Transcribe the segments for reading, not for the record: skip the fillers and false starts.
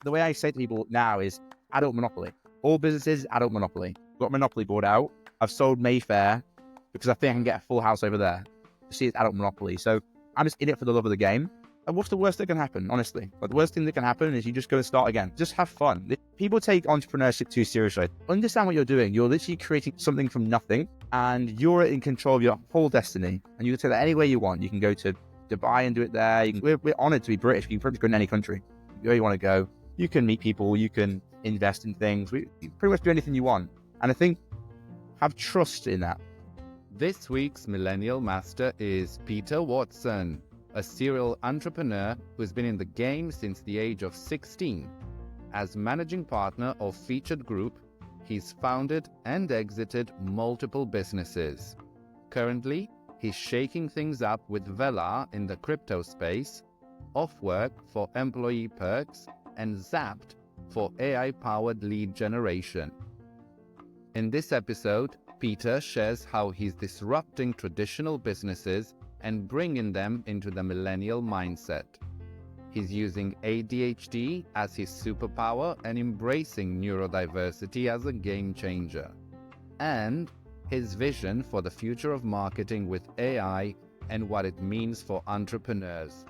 The way I say to people now is adult monopoly. All businesses, adult monopoly. Got Monopoly board out. I've sold Mayfair because I think I can get a full house over there. You see, it's adult monopoly. So I'm just in it for the love of the game. And what's the worst that can happen, honestly? Like, the worst thing that can happen is you just go and start again. Just have fun. If people take entrepreneurship too seriously, understand what you're doing. You're literally creating something from nothing, and you're in control of your whole destiny. And you can take that any way you want. You can go to Dubai and do it there. We're honoured to be British. You can pretty much go in any country. Where you want to go. You can meet people. You can invest in things. You can pretty much do anything you want. And I think have trust in that. This week's Millennial Master is Peter Watson, a serial entrepreneur who's been in the game since the age of 16. As managing partner of Featured Group, he's founded and exited multiple businesses. Currently, he's shaking things up with Vela in the crypto space, Offwork for employee perks, and Zapped for AI-powered lead generation. In this episode, Peter shares how he's disrupting traditional businesses and bringing them into the millennial mindset. He's using ADHD as his superpower and embracing neurodiversity as a game changer. And his vision for the future of marketing with AI and what it means for entrepreneurs.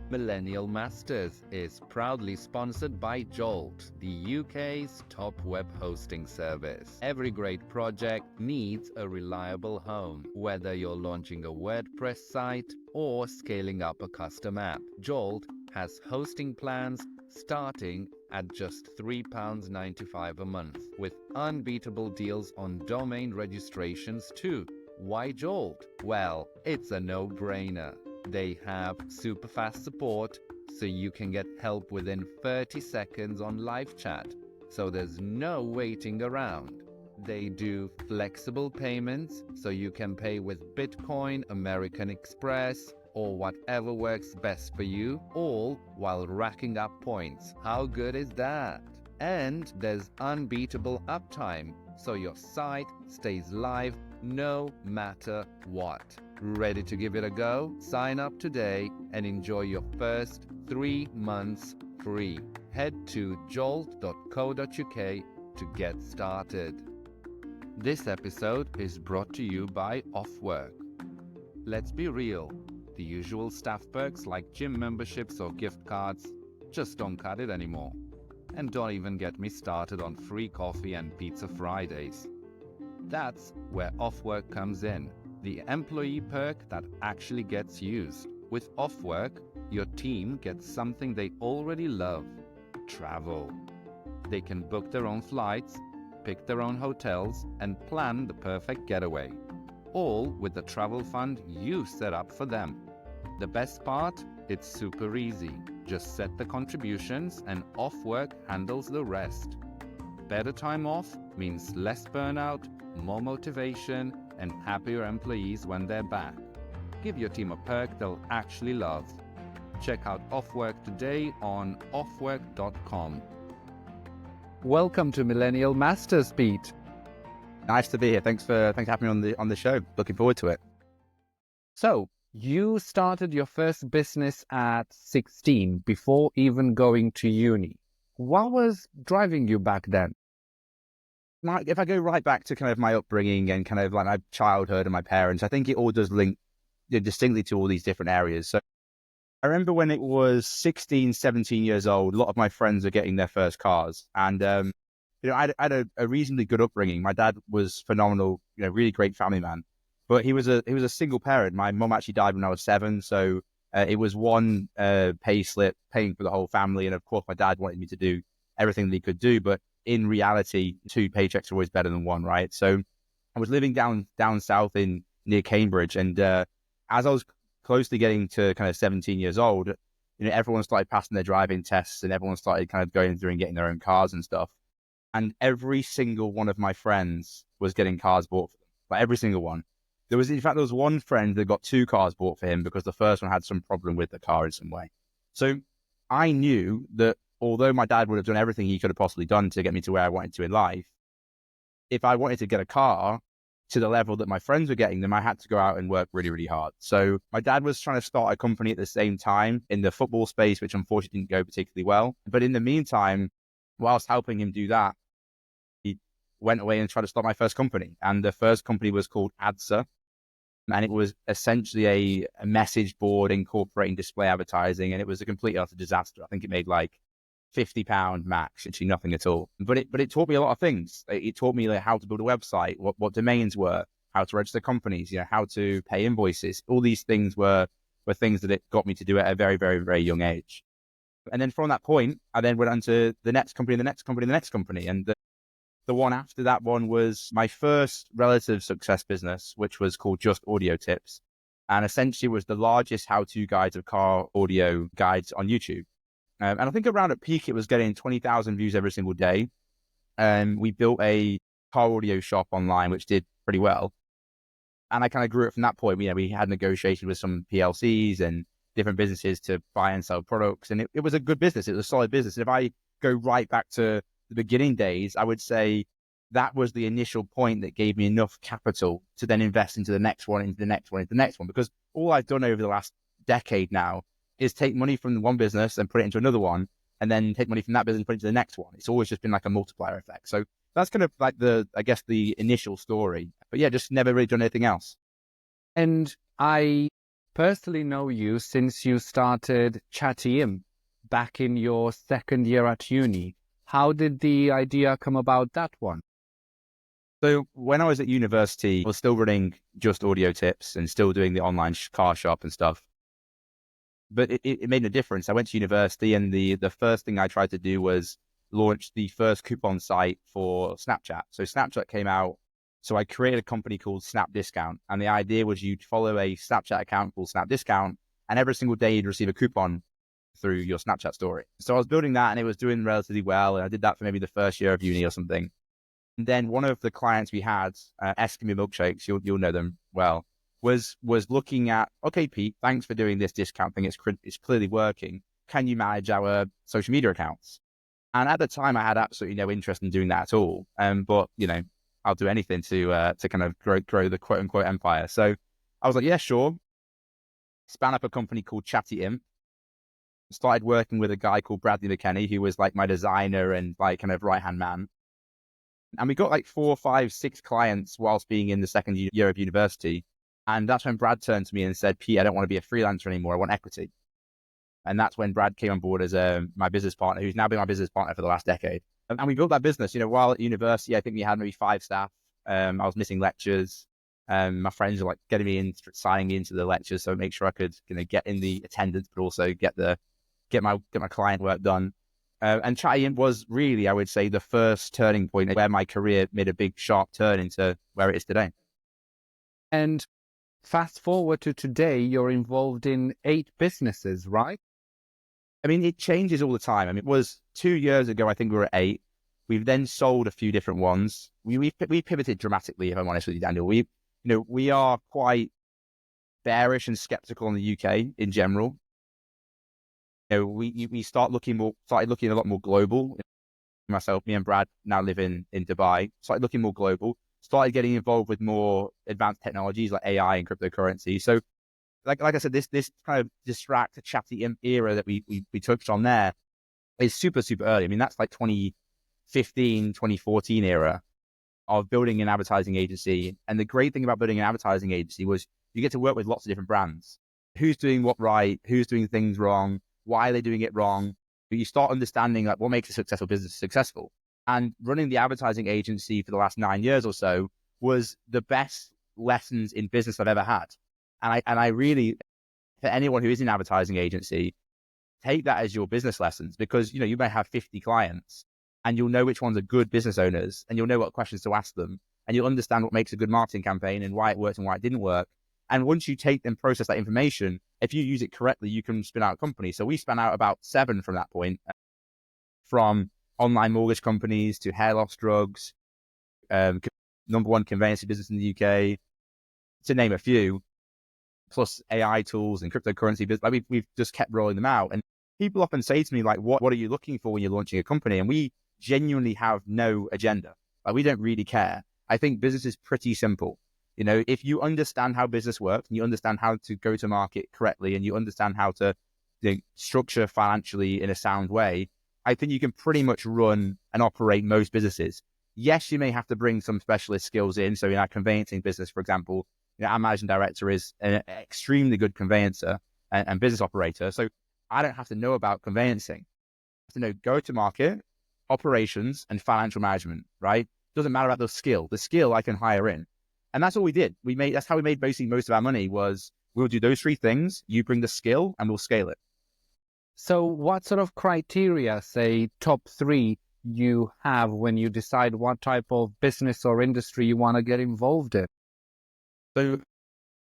Millennial Masters is proudly sponsored by Jolt, the UK's top web hosting service. Every great project needs a reliable home, whether you're launching a WordPress site or scaling up a custom app. Jolt has hosting plans starting at just £3.95 a month, with unbeatable deals on domain registrations too. Why Jolt? Well, it's a no-brainer. They have super fast support, so you can get help within 30 seconds on live chat, so there's no waiting around. They do flexible payments, so you can pay with Bitcoin, American Express, or whatever works best for you, all while racking up points. How good is that? And there's unbeatable uptime, so your site stays live no matter what. Ready to give it a go? Sign up today and enjoy your first 3 months free. Head to jolt.co.uk to get started. This episode is brought to you by Offwork. Let's be real, the usual staff perks like gym memberships or gift cards just don't cut it anymore. And don't even get me started on free coffee and pizza Fridays. That's where Offwork comes in. The employee perk that actually gets used. With Offwork, your team gets something they already love: travel. They can book their own flights, pick their own hotels, and plan the perfect getaway. All with the travel fund you set up for them. The best part? It's super easy. Just set the contributions and Offwork handles the rest. Better time off means less burnout, more motivation, and happier employees when they're back. Give your team a perk they'll actually love. Check out Offwork today on offwork.com. Welcome to Millennial Masters, Pete. Nice to be here. Thanks for having me on the show. Looking forward to it. So, you started your first business at 16 before even going to uni. What was driving you back then? If I go right back to kind of my upbringing and kind of like my childhood and my parents, I think it all does link distinctly to all these different areas. So I remember when it was 16, 17 years old, a lot of my friends were getting their first cars. And, I had a reasonably good upbringing. My dad was phenomenal, really great family man. But he was a single parent. My mum actually died when I was 7. So it was one pay slip paying for the whole family. And of course, my dad wanted me to do everything that he could do. But in reality, 2 paychecks are always better than 1, right? So I was living down south near Cambridge, and as I was closely getting to kind of 17 years old, everyone started passing their driving tests, and everyone started kind of going through and getting their own cars and stuff. And every single one of my friends was getting cars bought for them, like every single one. There was one friend that got 2 cars bought for him because the first one had some problem with the car in some way. So I knew that although my dad would have done everything he could have possibly done to get me to where I wanted to in life, if I wanted to get a car, to the level that my friends were getting them, I had to go out and work really, really hard. So my dad was trying to start a company at the same time in the football space, which unfortunately didn't go particularly well. But in the meantime, whilst helping him do that, he went away and tried to start my first company. And the first company was called ADSA. And it was essentially a message board incorporating display advertising. And it was a complete utter disaster. I think it made like £50 max, actually nothing at all. But it taught me a lot of things. It taught me like how to build a website, what domains were, how to register companies, how to pay invoices. All these things were things that it got me to do at a very, very, very young age. And then from that point, I then went on to the next company, the next company, the next company. And the one after that one was my first relative success business, which was called Just Audio Tips. And essentially was the largest how-to guides of car audio guides on YouTube. And I think around at peak, it was getting 20,000 views every single day. And we built a car audio shop online, which did pretty well. And I kind of grew it from that point. We had negotiations with some PLCs and different businesses to buy and sell products. And it was a good business. It was a solid business. And if I go right back to the beginning days, I would say that was the initial point that gave me enough capital to then invest into the next one, into the next one, into the next one. Because all I've done over the last decade now is take money from one business and put it into another one, and then take money from that business and put it into the next one. It's always just been like a multiplier effect. So that's kind of like the initial story. But yeah, just never really done anything else. And I personally know you since you started Chatty back in your second year at uni. How did the idea come about, that one? So when I was at university, I was still running Just Audio Tips and still doing the online car shop and stuff. But it made no difference. I went to university, and the first thing I tried to do was launch the first coupon site for Snapchat. So Snapchat came out. So I created a company called Snap Discount. And the idea was you'd follow a Snapchat account called Snap Discount, and every single day you'd receive a coupon through your Snapchat story. So I was building that, and it was doing relatively well. And I did that for maybe the first year of uni or something. And then one of the clients we had, Eskimo Milkshakes, you'll know them well, was looking at, okay, Pete, thanks for doing this discount thing. It's clearly working. Can you manage our social media accounts? And at the time, I had absolutely no interest in doing that at all. But I'll do anything to kind of grow the quote unquote empire. So I was like, yeah, sure. Span up a company called Chatty Imp. Started working with a guy called Bradley McKenney, who was like my designer and like kind of right hand man. And we got like 4, 5, 6 clients whilst being in the second year of university. And that's when Brad turned to me and said, Pete, I don't want to be a freelancer anymore. I want equity. And that's when Brad came on board as my business partner, who's now been my business partner for the last decade. And we built that business. While at university, I think we had maybe 5 staff. I was missing lectures. My friends were like getting me in, signing me into the lectures, so make sure I could get in the attendance, but also get my client work done. And Chatty was really, I would say, the first turning point where my career made a big sharp turn into where it is today. And fast forward to today, you're involved in 8 businesses, right? I mean, it changes all the time. I mean, it was 2 years ago, I think we were at 8. We've then sold a few different ones. We pivoted dramatically, if I'm honest with you, Daniel. We are quite bearish and skeptical in the UK in general. We started looking a lot more global. Me and Brad now live in Dubai. Started looking more global. Started getting involved with more advanced technologies like AI and cryptocurrency. So, like I said, this kind of distract Chatty era that we touched on there is super, super early. I mean, that's like 2015, 2014 era of building an advertising agency. And the great thing about building an advertising agency was you get to work with lots of different brands. Who's doing what right? Who's doing things wrong? Why are they doing it wrong? But you start understanding like what makes a successful business successful. And running the advertising agency for the last 9 years or so was the best lessons in business I've ever had. And I really, for anyone who is in an advertising agency, take that as your business lessons, because you may have 50 clients and you'll know which ones are good business owners, and you'll know what questions to ask them, and you'll understand what makes a good marketing campaign and why it worked and why it didn't work. And once you take and process that information, if you use it correctly, you can spin out a company. So we spun out about 7 from that point, from online mortgage companies to hair loss drugs, number 1 conveyancing business in the UK, to name a few, plus AI tools and cryptocurrency business. Like we've just kept rolling them out. And people often say to me, like, what are you looking for when you're launching a company? And we genuinely have no agenda. Like, we don't really care. I think business is pretty simple. If you understand how business works and you understand how to go to market correctly and you understand how to structure financially in a sound way, I think you can pretty much run and operate most businesses. Yes, you may have to bring some specialist skills in. So in our conveyancing business, for example, our managing director is an extremely good conveyancer and business operator. So I don't have to know about conveyancing. I have to know go-to-market, operations, and financial management, right? Doesn't matter about the skill. The skill I can hire in. And that's all we did. That's how we made basically most of our money was we'll do those three things. You bring the skill and we'll scale it. So what sort of criteria, say top three, you have when you decide what type of business or industry you want to get involved in? So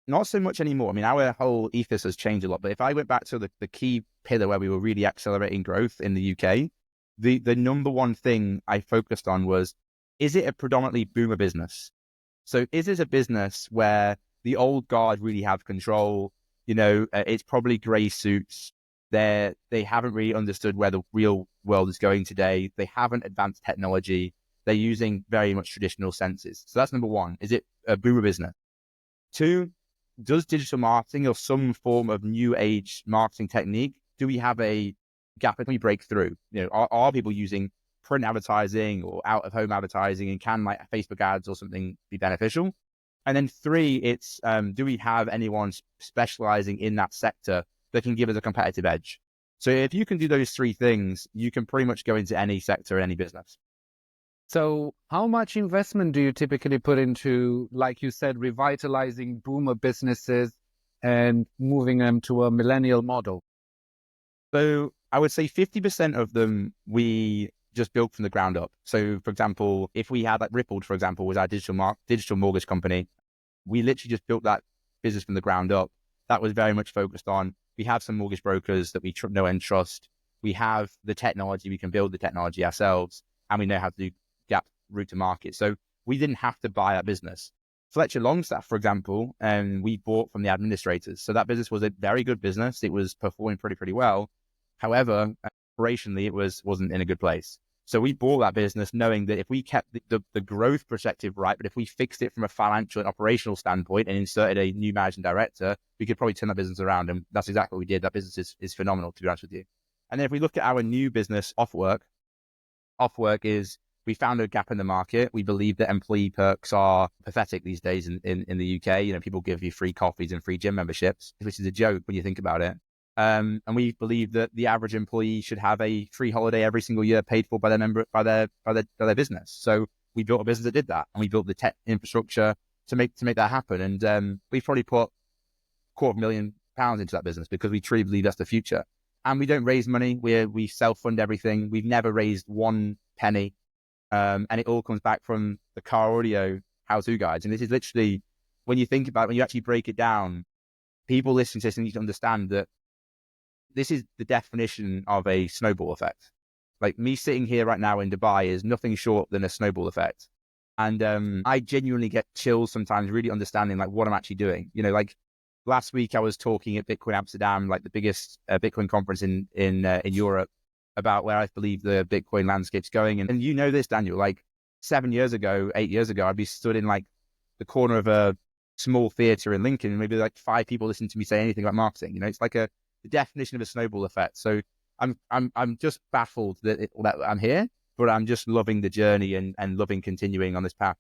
not so much anymore. I mean, our whole ethos has changed a lot. But if I went back to the key pillar where we were really accelerating growth in the UK, the number one thing I focused on was, is it a predominantly boomer business? So is this a business where the old guard really have control? It's probably gray suits. They haven't really understood where the real world is going today. They haven't advanced technology. They're using very much traditional senses. So that's number one. Is it a boomer business? Two, does digital marketing or some form of new age marketing technique, do we have a gap? Can we break through? Are people using print advertising or out of home advertising, and can like Facebook ads or something be beneficial? And then three, it's do we have anyone specializing in that sector that can give us a competitive edge? So if you can do those three things, you can pretty much go into any sector, any business. So how much investment do you typically put into, like you said, revitalizing boomer businesses and moving them to a millennial model? So I would say 50% of them we just built from the ground up. So for example, if we had like Rippled, for example, was our digital mortgage company, we literally just built that business from the ground up. That was very much focused on, we have some mortgage brokers that we know and trust. We have the technology, we can build the technology ourselves, and we know how to do gap route to market. So we didn't have to buy that business. Fletcher Longstaff, for example, we bought from the administrators. So that business was a very good business. It was performing pretty well. However, operationally, it wasn't in a good place. So we bought that business knowing that if we kept the growth perspective right, but if we fixed it from a financial and operational standpoint and inserted a new managing director, we could probably turn that business around. And that's exactly what we did. That business is phenomenal, to be honest with you. And then if we look at our new business, Offwork is, we found a gap in the market. We believe that employee perks are pathetic these days in the UK. People give you free coffees and free gym memberships, which is a joke when you think about it. And we believe that the average employee should have a free holiday every single year paid for by their business. So we built a business that did that, and we built the tech infrastructure to make that happen. And we've probably put £250,000 into that business because we truly believe that's the future. And we don't raise money. We self-fund everything. We've never raised one penny. And it all comes back from the car audio how-to guides. And this is literally, when you think about it, when you actually break it down, people listening to this need to understand that this is the definition of a snowball effect. Like me sitting here right now in Dubai is nothing short than a snowball effect. And I genuinely get chills sometimes really understanding like what I'm actually doing. Like last week I was talking at Bitcoin Amsterdam, like the biggest Bitcoin conference in Europe, about where I believe the Bitcoin landscape's going. And this, Daniel, like 8 years ago, I'd be stood in like the corner of a small theater in Lincoln, and maybe like 5 people listening to me say anything about marketing. It's like the definition of a snowball effect. So I'm just baffled that I'm here, but I'm just loving the journey and loving continuing on this path.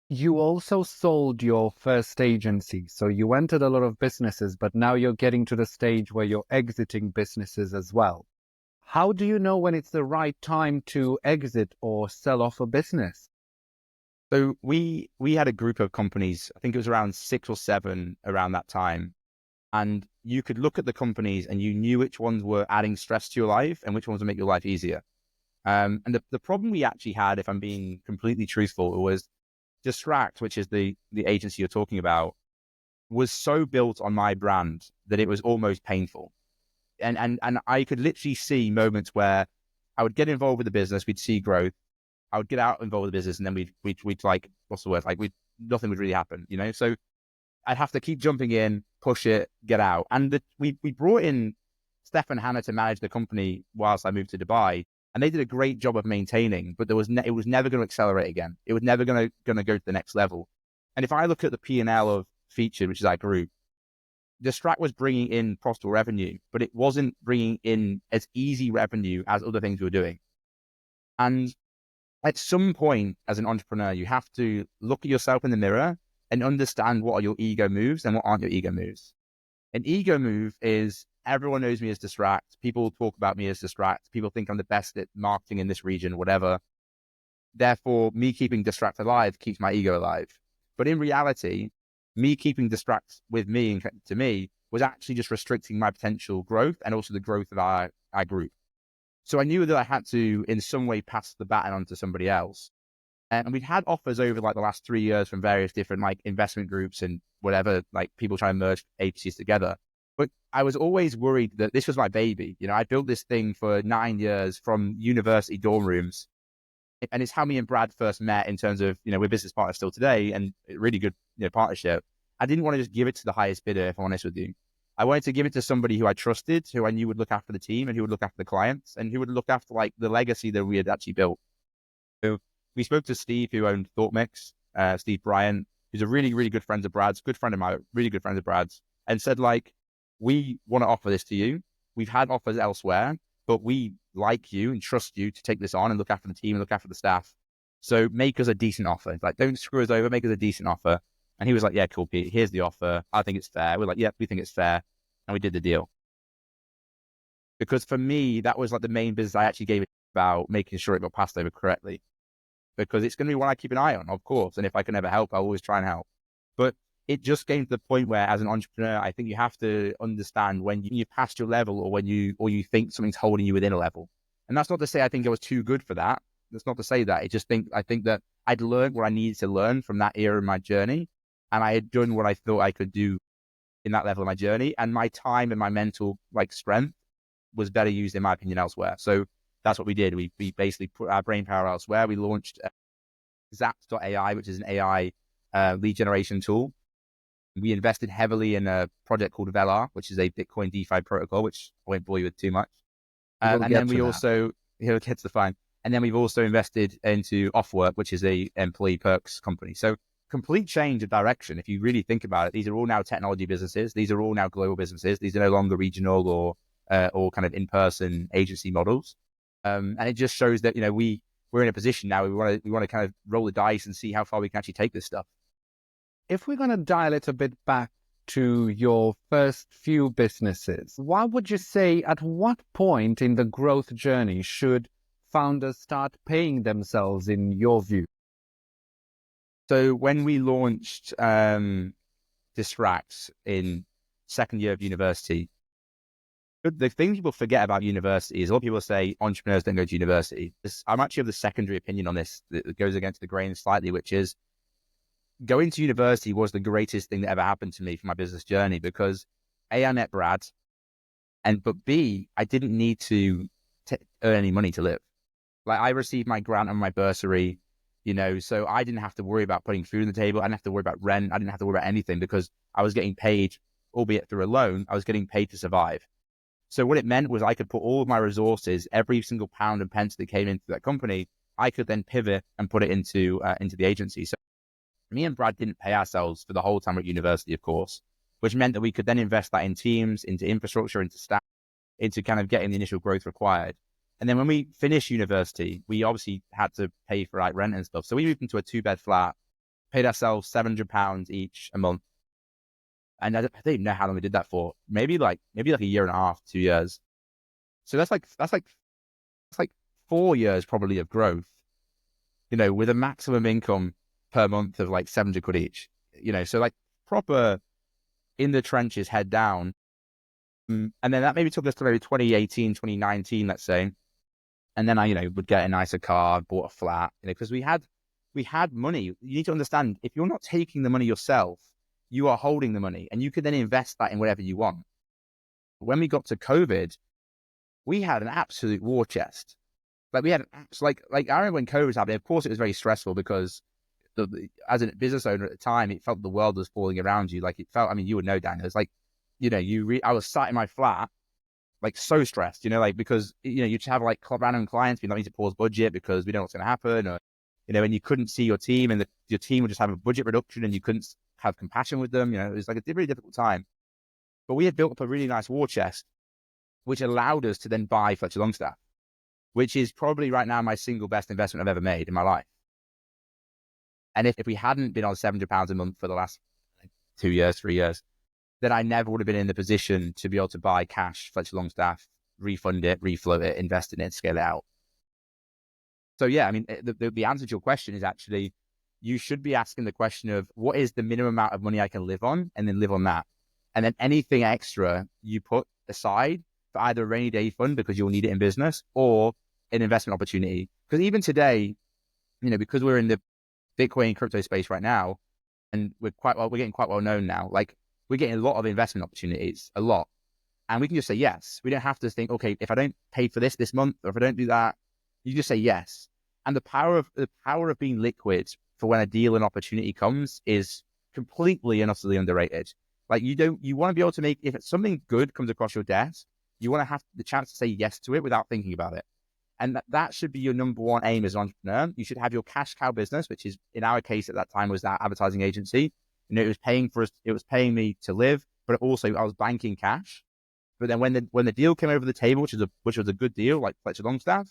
You also sold your first agency. So you entered a lot of businesses, but now you're getting to the stage where you're exiting businesses as well. How do you know when it's the right time to exit or sell off a business? So we had a group of companies, I think it was around 6 or 7 around that time. And you could look at the companies and you knew which ones were adding stress to your life and which ones would make your life easier. And the problem we actually had, if I'm being completely truthful, was Distract, which is the agency you're talking about, was so built on my brand that it was almost painful. And I could literally see moments where I would get involved with the business, we'd see growth, I would get out involved with the business, and then we'd like, what's the word? Like nothing would really happen, So I'd have to keep jumping in, push it, get out. And we brought in Steph and Hannah to manage the company whilst I moved to Dubai. And they did a great job of maintaining, but it was never going to accelerate again. It was never going to go to the next level. And if I look at the P&L of Featured, which is our group, Distract was bringing in profitable revenue, but it wasn't bringing in as easy revenue as other things we were doing. And at some point as an entrepreneur, you have to look at yourself in the mirror and understand what are your ego moves and what aren't your ego moves. An ego move is everyone knows me as Distract. People talk about me as Distract. People think I'm the best at marketing in this region, whatever. Therefore, me keeping Distract alive keeps my ego alive. But in reality, me keeping Distract with me and to me was actually just restricting my potential growth and also the growth of our group. So I knew that I had to, in some way, pass the baton on to somebody else. And we'd had offers over like the last 3 years from various different like investment groups and whatever, like people trying to merge agencies together. But I was always worried that this was my baby. You know, I built this thing for 9 years from university dorm rooms. And it's how me and Brad first met in terms of, you know, we're business partners still today and really good, you know, partnership. I didn't want to just give it to the highest bidder, if I'm honest with you. I wanted to give it to somebody who I trusted, who I knew would look after the team and who would look after the clients and who would look after like the legacy that we had actually built. So we spoke to Steve, who owned ThoughtMix, Steve Bryant, who's a really, really good friend of Brad's, good friend of mine, really good friend of Brad's, and said, like, we want to offer this to you. We've had offers elsewhere, but we like you and trust you to take this on and look after the team and look after the staff. So make us a decent offer. Like, don't screw us over, make us a decent offer. And he was like, yeah, cool, Pete, here's the offer. I think it's fair. We're like, yeah, we think it's fair. And we did the deal. Because for me, that was like the main business I actually gave it about making sure it got passed over correctly. Because it's going to be one I keep an eye on, of course. And if I can ever help, I'll always try and help. But it just came to the point where, as an entrepreneur, I think you have to understand when you've passed your level or when you think something's holding you within a level. And that's not to say I think I was too good for that. That's not to say that. I think that I'd learned what I needed to learn from that era in my journey. And I had done what I thought I could do in that level of my journey. And my time and my mental like strength was better used, in my opinion, elsewhere. So that's what we did. We basically put our brain power elsewhere. We launched Zaps.ai, which is an AI lead generation tool. We invested heavily in a project called Velar, which is a Bitcoin DeFi protocol, which I won't bore you with too much. And then we also, get to the fine. And then we've also invested into Offwork, which is a employee perks company. So complete change of direction. If you really think about it, these are all now technology businesses. These are all now global businesses. These are no longer regional or kind of in-person agency models. And it just shows that, you know, we're in a position now where we want to kind of roll the dice and see how far we can actually take this stuff. If we're going to dial it a bit back to your first few businesses, what would you say, at what point in the growth journey should founders start paying themselves, in your view? So when we launched Distract in second year of university, the thing people forget about university is a lot of people say entrepreneurs don't go to university. I'm actually of the secondary opinion on this that goes against the grain slightly, which is going to university was the greatest thing that ever happened to me for my business journey because A, I met Brad, but B, I didn't need to earn any money to live. Like I received my grant and my bursary, you know, so I didn't have to worry about putting food on the table. I didn't have to worry about rent. I didn't have to worry about anything because I was getting paid, albeit through a loan, I was getting paid to survive. So what it meant was I could put all of my resources, every single pound and pence that came into that company, I could then pivot and put it into the agency. So me and Brad didn't pay ourselves for the whole time at university, of course, which meant that we could then invest that in teams, into infrastructure, into staff, into kind of getting the initial growth required. And then when we finished university, we obviously had to pay for like rent and stuff. So we moved into a 2-bed flat, paid ourselves £700 each a month. And I don't even know how long we did that for. Maybe like a year and a half, 2 years. So that's like 4 years probably of growth, you know, with a maximum income per month of like 700 quid each, you know, so like proper in the trenches, head down. And then that maybe took us to maybe 2018, 2019, let's say. And then I, you know, would get a nicer car, bought a flat, you know, because we had money. You need to understand, if you're not taking the money yourself, you are holding the money and you could then invest that in whatever you want. When we got to COVID, we had an absolute war chest. Like we had like I remember when COVID was happening, of course it was very stressful because as a business owner at the time, it felt the world was falling around you. Like it felt, I mean, you would know, Dan, it was like, you know, I was sat in my flat like so stressed, like because, you just have like random clients being like, we need to pause budget because we don't know what's going to happen. Or, and you couldn't see your team and your team would just have a budget reduction and you couldn't have compassion with them. It was like a really difficult time. But we had built up a really nice war chest, which allowed us to then buy Fletcher Longstaff, which is probably right now my single best investment I've ever made in my life. And if we hadn't been on £700 a month for the last 2 years, 3 years, then I never would have been in the position to be able to buy cash Fletcher Longstaff, refund it, refloat it, invest in it, scale it out. So yeah, I mean, the answer to your question is actually, you should be asking the question of what is the minimum amount of money I can live on, and then live on that. And then anything extra you put aside for either a rainy day fund because you'll need it in business, or an investment opportunity. Because even today, because we're in the Bitcoin crypto space right now, and we're getting quite well known now. Like, we're getting a lot of investment opportunities, a lot. And we can just say yes. We don't have to think, okay, if I don't pay for this month, or if I don't do that, you just say yes. And the power of being liquid for when a deal and opportunity comes is completely and utterly underrated. Like, you want to be able to if something good comes across your desk, you want to have the chance to say yes to it without thinking about it. And that should be your number one aim as an entrepreneur. You should have your cash cow business, which is, in our case at that time, was that advertising agency. It was paying for us. It was paying me to live, but also I was banking cash. But then when the deal came over the table, which was a good deal, like Fletcher Longstaff,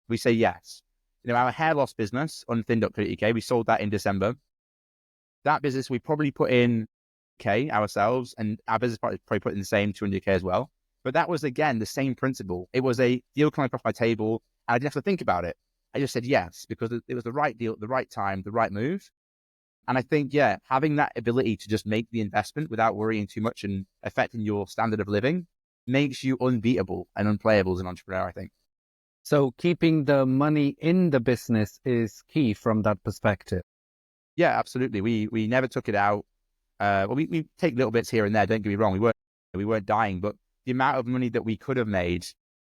we say yes. Our hair loss business, unthin.co.uk, we sold that in December. That business we probably put in K ourselves, and our business partner probably put in the same 200K as well. But that was, again, the same principle. It was a deal coming across my table, and I didn't have to think about it. I just said yes, because it was the right deal at the right time, the right move. And I think, yeah, having that ability to just make the investment without worrying too much and affecting your standard of living makes you unbeatable and unplayable as an entrepreneur, I think. So keeping the money in the business is key from that perspective. Yeah, absolutely. We never took it out. We take little bits here and there. Don't get me wrong. We weren't dying, but the amount of money that we could have made,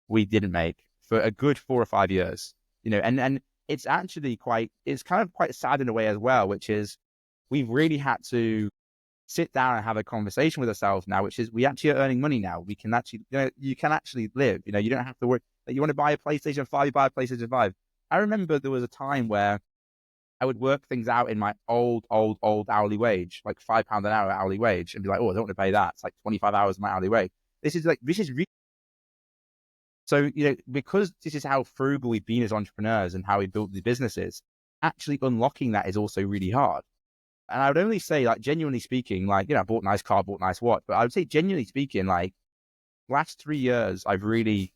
we didn't make for a good 4 or 5 years. And it's actually it's kind of quite sad in a way as well, which is we've really had to sit down and have a conversation with ourselves now, which is we actually are earning money now. We can actually, you can actually live. You don't have to worry that you want to buy a PlayStation 5, you buy a PlayStation 5. I remember there was a time where I would work things out in my old hourly wage, like £5 an hour hourly wage, and be like, oh, I don't want to pay that. It's like 25 hours of my hourly wage. This is really. So, because this is how frugal we've been as entrepreneurs and how we built the businesses, actually unlocking that is also really hard. And I would only say, like, genuinely speaking, like, I bought a nice car, bought a nice watch, but I would say genuinely speaking, like, last 3 years, I've really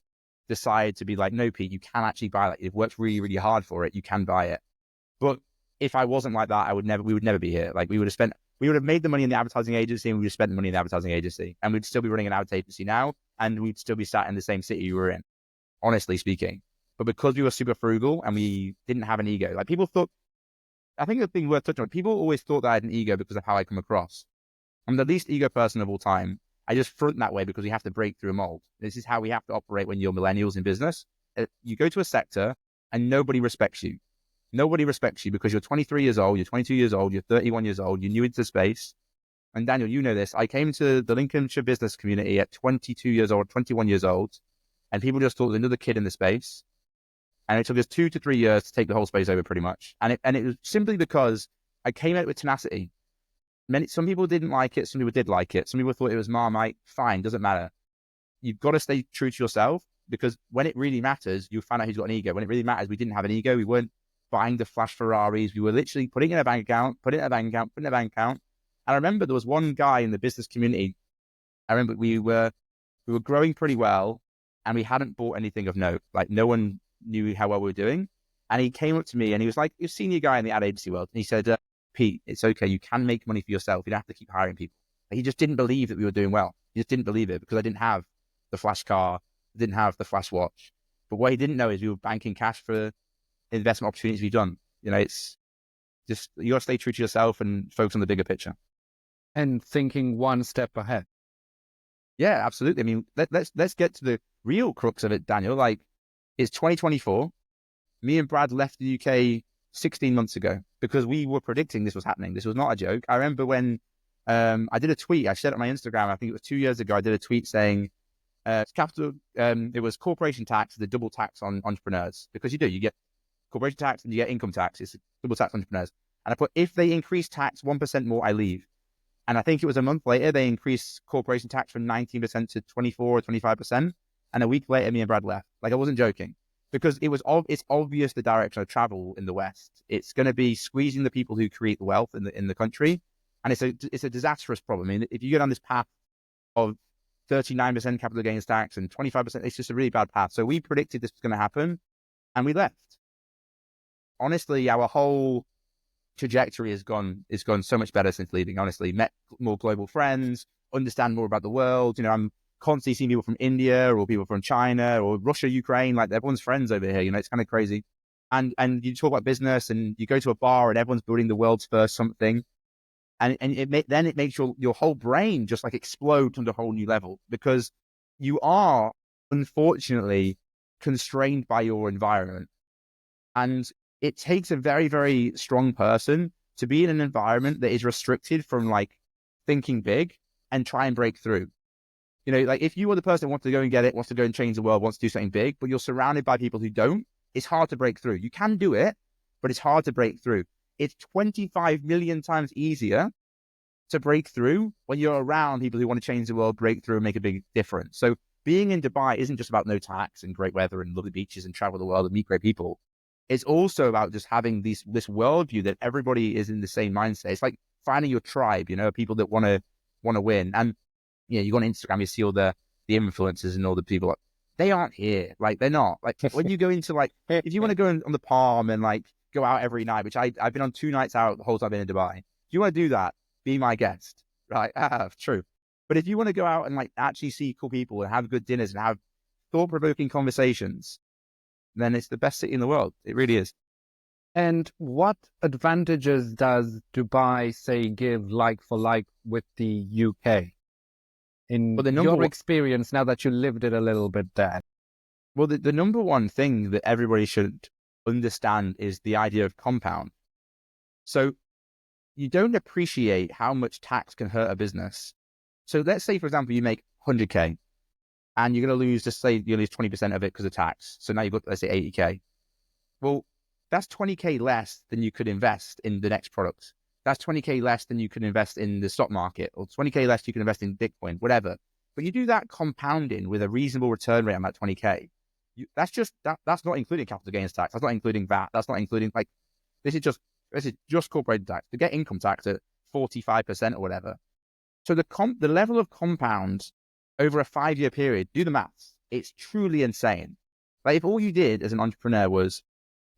decided to be like, no, Pete, you can actually buy that. You've worked really, really hard for it. You can buy it. But if I wasn't like that, we would never be here. Like, we would have made the money in the advertising agency, and we would have spent the money in the advertising agency, and we'd still be running an ad agency now, and we'd still be sat in the same city we were in, honestly speaking. But because we were super frugal and we didn't have an ego, like, people thought, I think the thing worth touching on, people always thought that I had an ego because of how I come across. I'm the least ego person of all time. I just front that way because we have to break through a mold. This is how we have to operate when you're millennials in business. You go to a sector and nobody respects you. Nobody respects you because you're 23 years old, you're 22 years old, you're 31 years old, you're new into space. And Daniel, you know this. I came to the Lincolnshire business community at 22 years old, 21 years old, and people just thought there was another kid in the space. And it took us 2 to 3 years to take the whole space over, pretty much. And it was simply because I came out with tenacity. Some people didn't like it, some people did like it. Some people thought it was Marmite. Fine, doesn't matter. You've got to stay true to yourself, because when it really matters, you'll find out who's got an ego. When it really matters, we didn't have an ego. We weren't buying the flash Ferraris. We were literally putting in a bank account, putting in a bank account, putting in a bank account. And I remember there was one guy in the business community. I remember we were growing pretty well, and we hadn't bought anything of note. Like, no one knew how well we were doing. And he came up to me and he was like, you're a senior guy in the ad agency world. And he said, Pete, it's okay. You can make money for yourself. You don't have to keep hiring people. He just didn't believe that we were doing well. He just didn't believe it because I didn't have the flash car, didn't have the flash watch. But what he didn't know is we were banking cash for investment opportunities we've done. It's just, you got to stay true to yourself and focus on the bigger picture. And thinking one step ahead. Yeah, absolutely. I mean, let's get to the real crux of it, Daniel. Like, it's 2024. Me and Brad left the UK 16 months ago because we were predicting this was happening. This was not a joke. I remember when I did a tweet, I shared it on my Instagram, I think it was 2 years ago, I did a tweet saying, capital. It was corporation tax, the double tax on entrepreneurs, because you get corporation tax and you get income tax. It's a double tax on entrepreneurs. And I put, if they increase tax 1% more, I leave. And I think it was a month later, they increased corporation tax from 19% to 24 or 25%. And a week later, me and Brad left. Like, I wasn't joking, because it's obvious the direction of travel in the West. It's going to be squeezing the people who create the wealth in the country. And it's a disastrous problem. I mean, if you go down this path of 39% capital gains tax and 25%, it's just a really bad path. So we predicted this was going to happen and we left. Honestly, our whole trajectory has gone so much better since leaving. Honestly, met more global friends, understand more about the world. You know, I'm constantly seeing people from India or people from China or Russia, Ukraine. Like, everyone's friends over here. You know, it's kind of crazy. And you talk about business, and you go to a bar, and everyone's building the world's first something, and it makes your whole brain just like explode to a whole new level, because you are unfortunately constrained by your environment. And it takes a very, very strong person to be in an environment that is restricted from like thinking big and try and break through. You know, like, if you are the person that wants to go and get it, wants to go and change the world, wants to do something big, but you're surrounded by people who don't, it's hard to break through. You can do it, but it's hard to break through. It's 25 million times easier to break through when you're around people who want to change the world, break through, and make a big difference. So being in Dubai isn't just about no tax and great weather and lovely beaches and travel the world and meet great people. It's also about just having this worldview that everybody is in the same mindset. It's like finding your tribe, you know, people that want to win. And yeah, you go on Instagram, you see all the influencers and all the people. They aren't here. Like, they're not. Like, when you go into, like, if you want to go on the Palm and like go out every night, which I've been on 2 nights out the whole time I've been in Dubai. If you want to do that, be my guest, right? True. But if you want to go out and like actually see cool people and have good dinners and have thought-provoking conversations, then it's the best city in the world. It really is. And what advantages does Dubai, say, give like for like with the UK? In your experience, now that you lived it a little bit there? Well, the number one thing that everybody should understand is the idea of compound. So you don't appreciate how much tax can hurt a business. So let's say, for example, you make 100K and you're going to lose, just say you lose 20% of it because of tax. So now you've got, let's say, 80K. Well, that's 20K less than you could invest in the next product. That's 20K less than you can invest in the stock market, or 20K less you can invest in Bitcoin, whatever. But you do that compounding with a reasonable return rate on that 20K. That's not including capital gains tax. That's not including VAT. That's not including, like, this is just corporate tax. To get income tax at 45% or whatever. So the level of compound over a 5-year period, do the maths. It's truly insane. Like, if all you did as an entrepreneur was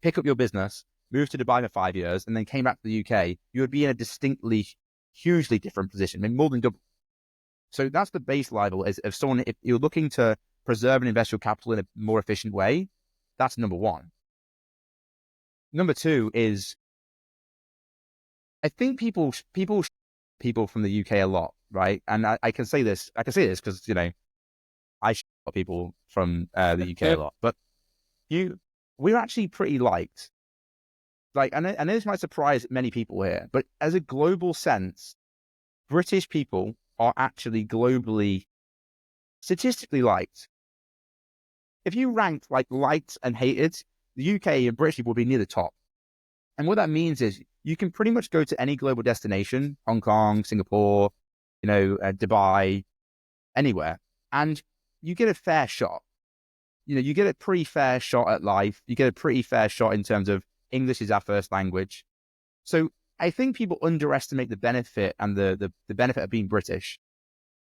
pick up your business, move to Dubai for 5 years, and then came back to the UK, you would be in a distinctly, hugely different position. I mean, more than double. So that's the base level of someone, if you're looking to preserve and invest your capital in a more efficient way, that's number one. Number two is, I think people from the UK a lot, right? And I can say this because, you know, I people from the UK a lot, but we're actually pretty liked. Like, I know this might surprise many people here, but as a global sense, British people are actually globally, statistically liked. If you ranked like liked and hated, the UK and British people will be near the top. And what that means is you can pretty much go to any global destination, Hong Kong, Singapore, you know, Dubai, anywhere, and you get a fair shot. You know, you get a pretty fair shot at life. You get a pretty fair shot in terms of English is our first language. So I think people underestimate the benefit and the benefit of being British.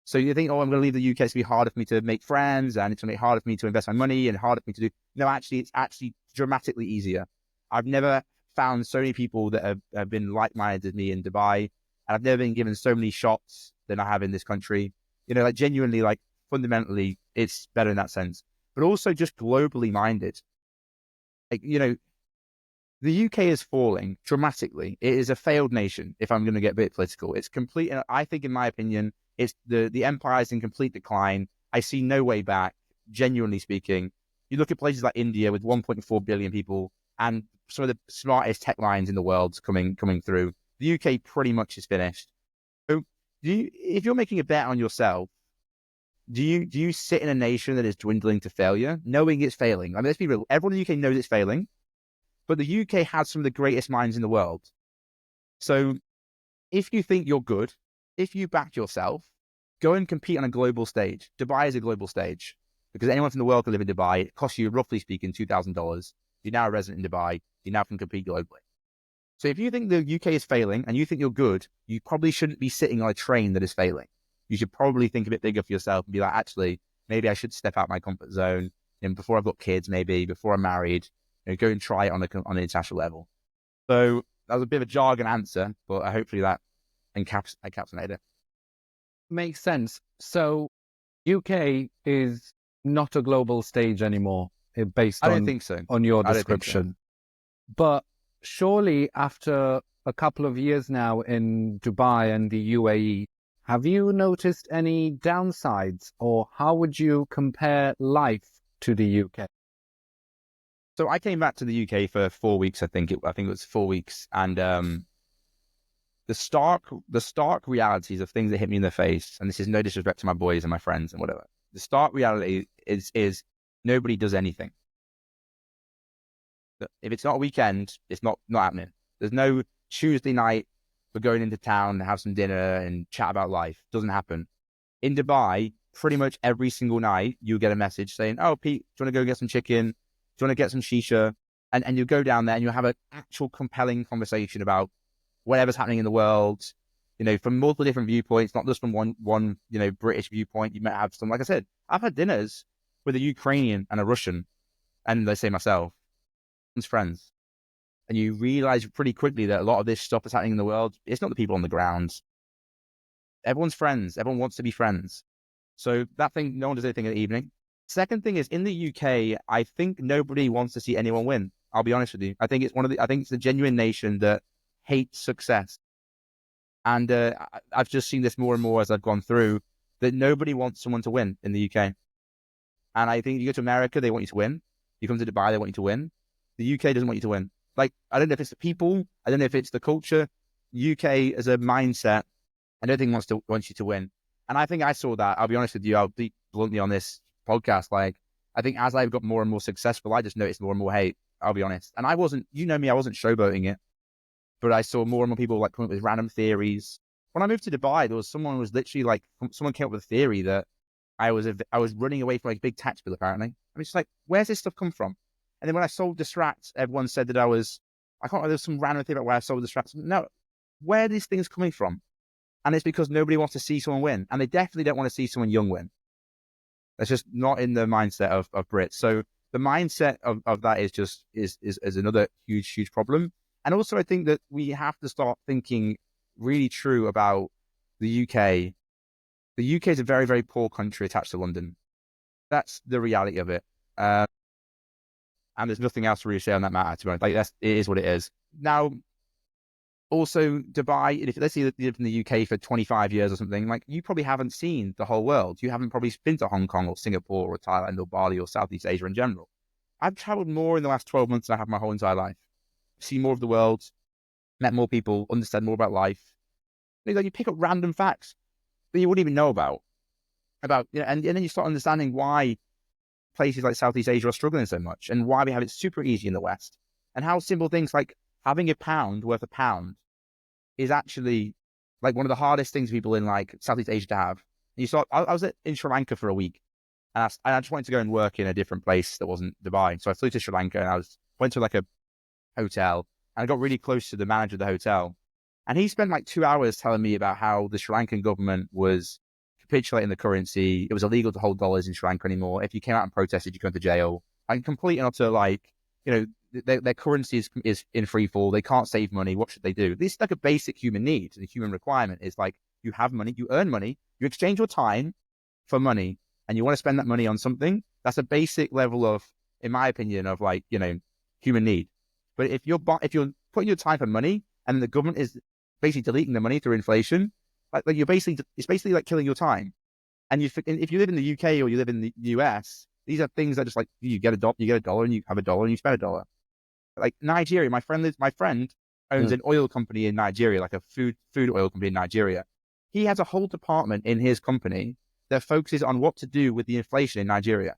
So you think, oh, I'm going to leave the UK, it's going to be harder for me to make friends, and it's going to be harder for me to invest my money, and harder for me to do. No, actually, it's actually dramatically easier. I've never found so many people that have been like-minded as me in Dubai, and I've never been given so many shots than I have in this country. You know, like, genuinely, like, fundamentally, it's better in that sense. But also just globally minded. Like, you know, the UK is falling dramatically. It is a failed nation, if I'm going to get a bit political. It's complete, and I think, in my opinion, it's the empire is in complete decline. I see no way back, genuinely speaking. You look at places like India with 1.4 billion people and some of the smartest tech lines in the world coming through. The UK pretty much is finished. So if you're making a bet on yourself, do you sit in a nation that is dwindling to failure, knowing it's failing? I mean, let's be real. Everyone in the UK knows it's failing, but the UK has some of the greatest minds in the world. So if you think you're good, if you back yourself, go and compete on a global stage. Dubai is a global stage because anyone from the world can live in Dubai. It costs you, roughly speaking, $2,000. You're now a resident in Dubai. You now can compete globally. So if you think the UK is failing and you think you're good, you probably shouldn't be sitting on a train that is failing. You should probably think a bit bigger for yourself and be like, actually, maybe I should step out my comfort zone. And before I've got kids, maybe before I'm married, go and try it on an international level. So that was a bit of a jargon answer, but hopefully that encapsulated it. Makes sense. So UK is not a global stage anymore, based I don't think so. on your I don't think so. description. But surely after a couple of years now in Dubai and the UAE, have you noticed any downsides, or how would you compare life to the UK? So I came back to the UK for 4 weeks. I think it was 4 weeks, and the stark realities of things that hit me in the face. And this is no disrespect to my boys and my friends and whatever. The stark reality is nobody does anything. If it's not a weekend, it's not happening. There's no Tuesday night we're going into town to have some dinner and chat about life. Doesn't happen. In Dubai, pretty much every single night, you get a message saying, "Oh, Pete, do you want to go get some chicken? Do you want to get some shisha?" And you go down there and you'll have an actual compelling conversation about whatever's happening in the world, from multiple different viewpoints, not just from one British viewpoint. You might have some, like I said, I've had dinners with a Ukrainian and a Russian, and let's say myself, and friends. And you realize pretty quickly that a lot of this stuff that's happening in the world, it's not the people on the ground. Everyone's friends. Everyone wants to be friends. So that thing, no one does anything in the evening. Second thing is, in the UK, I think nobody wants to see anyone win. I'll be honest with you. I think it's a genuine nation that hates success. And I've just seen this more and more as I've gone through, that nobody wants someone to win in the UK. And I think you go to America, they want you to win. You come to Dubai, they want you to win. The UK doesn't want you to win. Like, I don't know if it's the people, I don't know if it's the culture. UK as a mindset, I don't think wants you to win. And I think I saw that. I'll be honest with you, I'll be bluntly on this podcast. Like, I think as I've got more and more successful, I just noticed more and more hate. I'll be honest. And I wasn't showboating it, but I saw more and more people like coming up with random theories. When I moved to Dubai, there was someone who was literally like, someone came up with a theory that I was running away from like a big tax bill, apparently. I mean, it's like, where's this stuff come from? And then when I sold Distract, everyone said that I can't remember, there's some random thing about where I sold Distract. No, where are these things coming from? And it's because nobody wants to see someone win. And they definitely don't want to see someone young win. That's just not in the mindset of Brits. So the mindset of that is another huge problem. And also I think that we have to start thinking really true about the UK. The UK is a very, very poor country attached to London. That's the reality of it. And there's nothing else to really say on that matter, to be honest. Like, it is what it is. Now, also Dubai, let's say you live in the UK for 25 years or something, like, you probably haven't seen the whole world. You haven't probably been to Hong Kong or Singapore or Thailand or Bali or Southeast Asia in general. I've traveled more in the last 12 months than I have my whole entire life. Seen more of the world, met more people, understand more about life. You pick up random facts that you wouldn't even know about, and then you start understanding why places like Southeast Asia are struggling so much, and why we have it super easy in the West, and how simple things like having a pound worth a pound is actually like one of the hardest things people in like Southeast Asia to have. And I was in Sri Lanka for a week, and I just wanted to go and work in a different place that wasn't Dubai. So I flew to Sri Lanka, and went to like a hotel, and I got really close to the manager of the hotel, and he spent like 2 hours telling me about how the Sri Lankan government was capitulating the currency. It was illegal to hold dollars in Sri Lanka anymore. If you came out and protested, you go to jail. And complete and utter, like, their currency is in free fall. They can't save money. What should they do? This is like a basic human need. The human requirement is like, you have money, you earn money, you exchange your time for money, and you want to spend that money on something. That's a basic level of, in my opinion, of like, human need. But if you're putting your time for money, and the government is basically deleting the money through inflation, like it's basically like killing your time. And if you live in the UK or you live in the US, these are things that just like, you get a dollar and you have a dollar and you spend a dollar. Like Nigeria, my friend owns an oil company in Nigeria, like a food oil company in Nigeria. He has a whole department in his company that focuses on what to do with the inflation in Nigeria.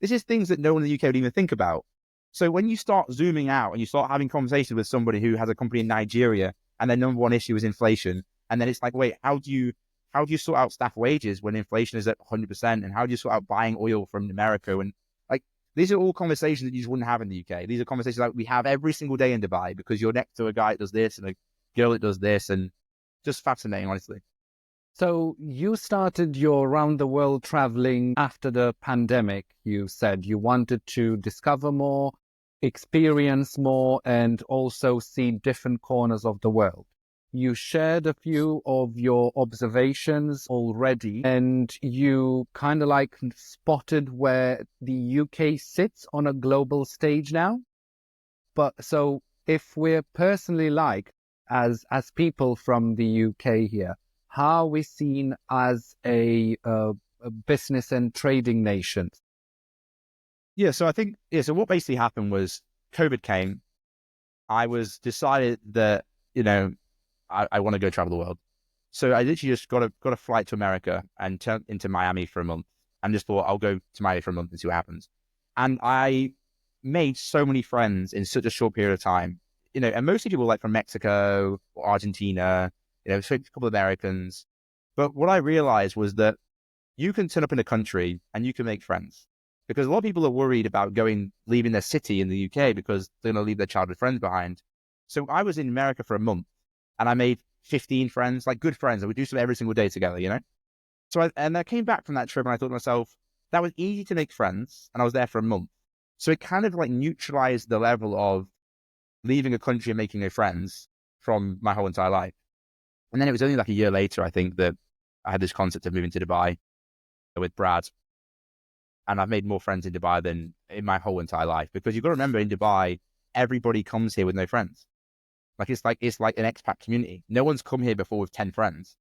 This is things that no one in the UK would even think about. So when you start zooming out and you start having conversations with somebody who has a company in Nigeria and their number one issue is inflation, and then it's like, wait, how do you sort out staff wages when inflation is at 100%? And how do you sort out buying oil from America? And like, these are all conversations that you just wouldn't have in the UK. These are conversations that we have every single day in Dubai because you're next to a guy that does this and a girl that does this, and just fascinating, honestly. So you started your round the world traveling after the pandemic. You said you wanted to discover more, experience more, and also see different corners of the world. You shared a few of your observations already, and you kind of like spotted where the UK sits on a global stage now. But so if we're personally like, as people from the UK here, how are we seen as a business and trading nation? Yeah, so I think, so what basically happened was COVID came. I was decided that, I want to go travel the world. So I literally just got a flight to America and turned into Miami for a month and just thought I'll go to Miami for a month and see what happens. And I made so many friends in such a short period of time, and mostly people like from Mexico or Argentina, so a couple of Americans. But what I realized was that you can turn up in a country and you can make friends, because a lot of people are worried about leaving their city in the UK because they're going to leave their childhood friends behind. So I was in America for a month and I made 15 friends, like good friends, and we do stuff every single day together, So I came back from that trip and I thought to myself, that was easy to make friends, and I was there for a month. So it kind of like neutralized the level of leaving a country and making no friends from my whole entire life. And then it was only like a year later, I think, that I had this concept of moving to Dubai with Brad. And I've made more friends in Dubai than in my whole entire life, because you've got to remember, in Dubai, everybody comes here with no friends. It's like an expat community. No one's come here before with 10 friends.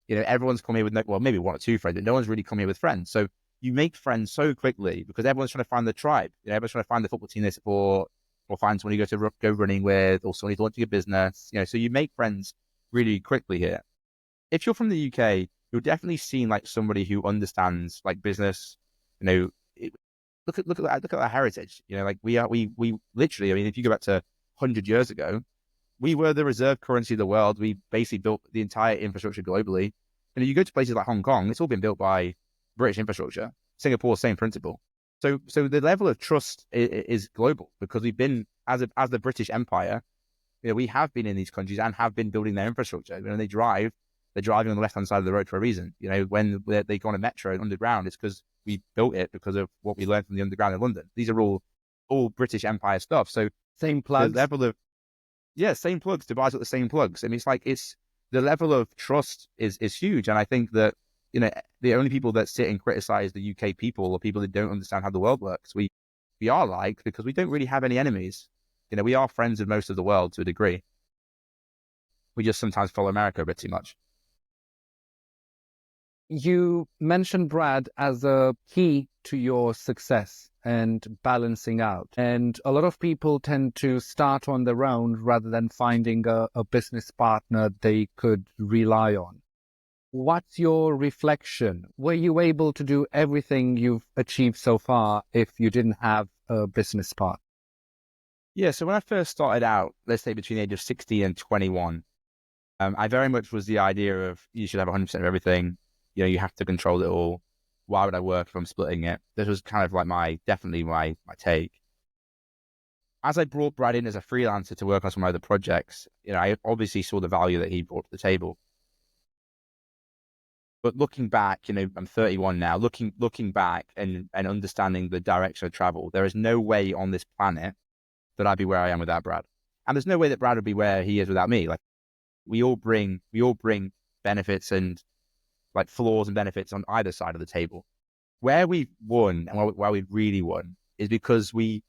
Everyone's come here with maybe one or two friends, but no one's really come here with friends. So you make friends so quickly because everyone's trying to find the tribe. Everyone's trying to find the football team they support, or find someone you go running with, or someone who's launching a business. So you make friends really quickly here. If you're from the UK, you're definitely seen like somebody who understands like business. Look at our heritage. We literally. I mean, if you go back to 100 years ago, we were the reserve currency of the world. We basically built the entire infrastructure globally. And you go to places like Hong Kong, it's all been built by British infrastructure. Singapore, same principle. So the level of trust is global, because we've been, as the British Empire, we have been in these countries and have been building their infrastructure. When they're driving on the left-hand side of the road for a reason. When they go on a metro and underground, it's because we built it because of what we learned from the underground in London. These are all British Empire stuff. So Same plugs. the level of, same plugs. Dubai's got the same plugs. I mean, it's the level of trust is huge. And I think that, the only people that sit and criticize the UK people are people that don't understand how the world works. We are liked because we don't really have any enemies. We are friends with most of the world to a degree. We just sometimes follow America a bit too much. You mentioned Brad as a key to your success and balancing out. And a lot of people tend to start on their own rather than finding a business partner they could rely on. What's your reflection? Were you able to do everything you've achieved so far if you didn't have a business partner? Yeah, so when I first started out, let's say between the age of 60 and 21, I very much was the idea of you should have 100% of everything. You have to control it all. Why would I work if I'm splitting it? This was kind of like definitely my take. As I brought Brad in as a freelancer to work on some of my other projects, I obviously saw the value that he brought to the table. But looking back, I'm 31 now, looking back and understanding the direction of travel, there is no way on this planet that I'd be where I am without Brad. And there's no way that Brad would be where he is without me. Like, we all bring benefits and like flaws and benefits on either side of the table. Where we've won and where we've really won is because we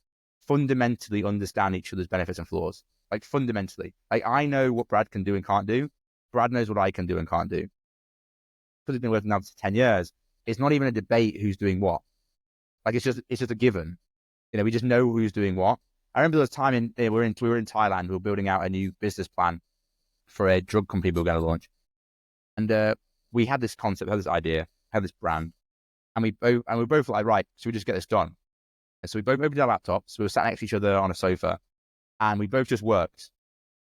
fundamentally understand each other's benefits and flaws. Like, fundamentally. Like, I know what Brad can do and can't do. Brad knows what I can do and can't do. Because we've been working now for 10 years, it's not even a debate who's doing what. Like, it's just a given. We just know who's doing what. I remember there was time we were in Thailand, we were building out a new business plan for a drug company we were going to launch. And we had this concept, had this idea, had this brand, and we were both like, right, so we just get this done. And so we both opened our laptops. We were sat next to each other on a sofa, and we both just worked.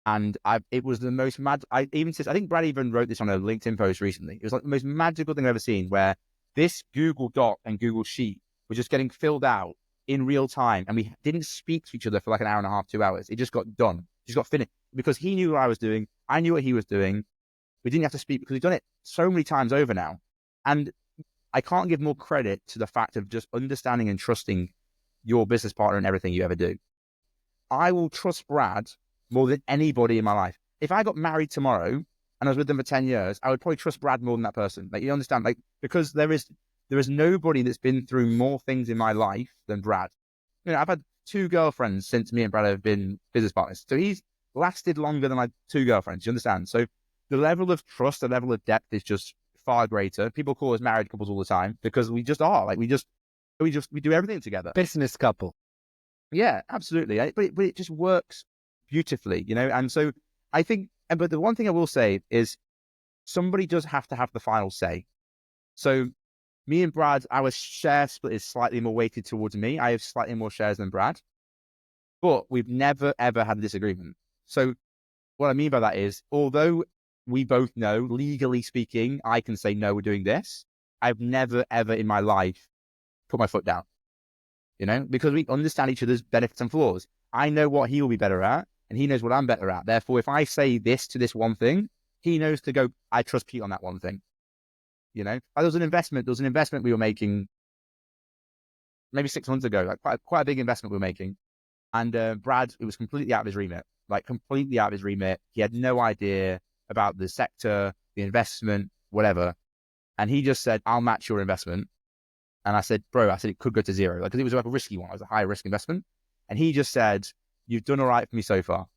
And it was the most mad. I think Brad even wrote this on a LinkedIn post recently. It was like the most magical thing I've ever seen, where this Google Doc and Google Sheet were just getting filled out in real time, and we didn't speak to each other for like an hour and a half, 2 hours. It just got done, just got finished, because he knew what I was doing, I knew what he was doing. We didn't have to speak because we've done it so many times over now. And I can't give more credit to the fact of just understanding and trusting your business partner in everything you ever do. I will trust Brad more than anybody in my life. If I got married tomorrow and I was with them for 10 years, I would probably trust Brad more than that person. Like, you understand? Like, because there is nobody that's been through more things in my life than Brad. You know, I've had 2 girlfriends since me and Brad have been business partners. So he's lasted longer than my 2 girlfriends. You understand? So the level of trust, the level of depth is just far greater. People call us married couples all the time because we just are. Like, we do everything together. Business couple. Yeah, absolutely. But it just works beautifully, you know? And so I think, but the one thing I will say is somebody does have to have the final say. So me and Brad, our share split is slightly more weighted towards me. I have slightly more shares than Brad, but we've never, ever had a disagreement. So what I mean by that is, although we both know, legally speaking, I can say, no, we're doing this, I've never, ever in my life put my foot down, you know, because we understand each other's benefits and flaws. I know what he will be better at, and he knows what I'm better at. Therefore, if I say this to this one thing, he knows to go, I trust Pete on that one thing. You know, there was an investment we were making maybe 6 months ago, like quite a big investment we were making. And Brad, it was completely out of his remit, like completely out of his remit. He had no idea about the sector, the investment, whatever. And he just said, I'll match your investment. And I said, bro, it could go to zero. Like, 'cause it was like a risky one. It was a high risk investment. And he just said, you've done all right for me so far.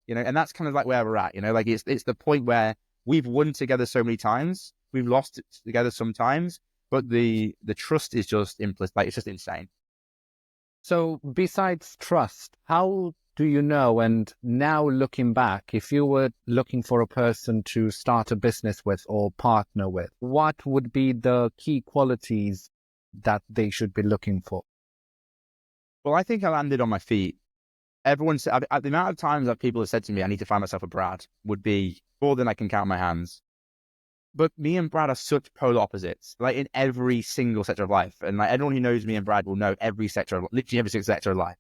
You know, and that's kind of like where we're at, you know, like it's the point where we've won together so many times, we've lost together sometimes, but the trust is just implicit, like it's just insane. So besides trust, how do you know, and now looking back, if you were looking for a person to start a business with or partner with, what would be the key qualities that they should be looking for? Well, I think I landed on my feet. Everyone said, the amount of times that people have said to me, I need to find myself a Brad, would be more than I can count on my hands. But me and Brad are such polar opposites, like in every single sector of life. And like everyone who knows me and Brad will know literally every single sector of life.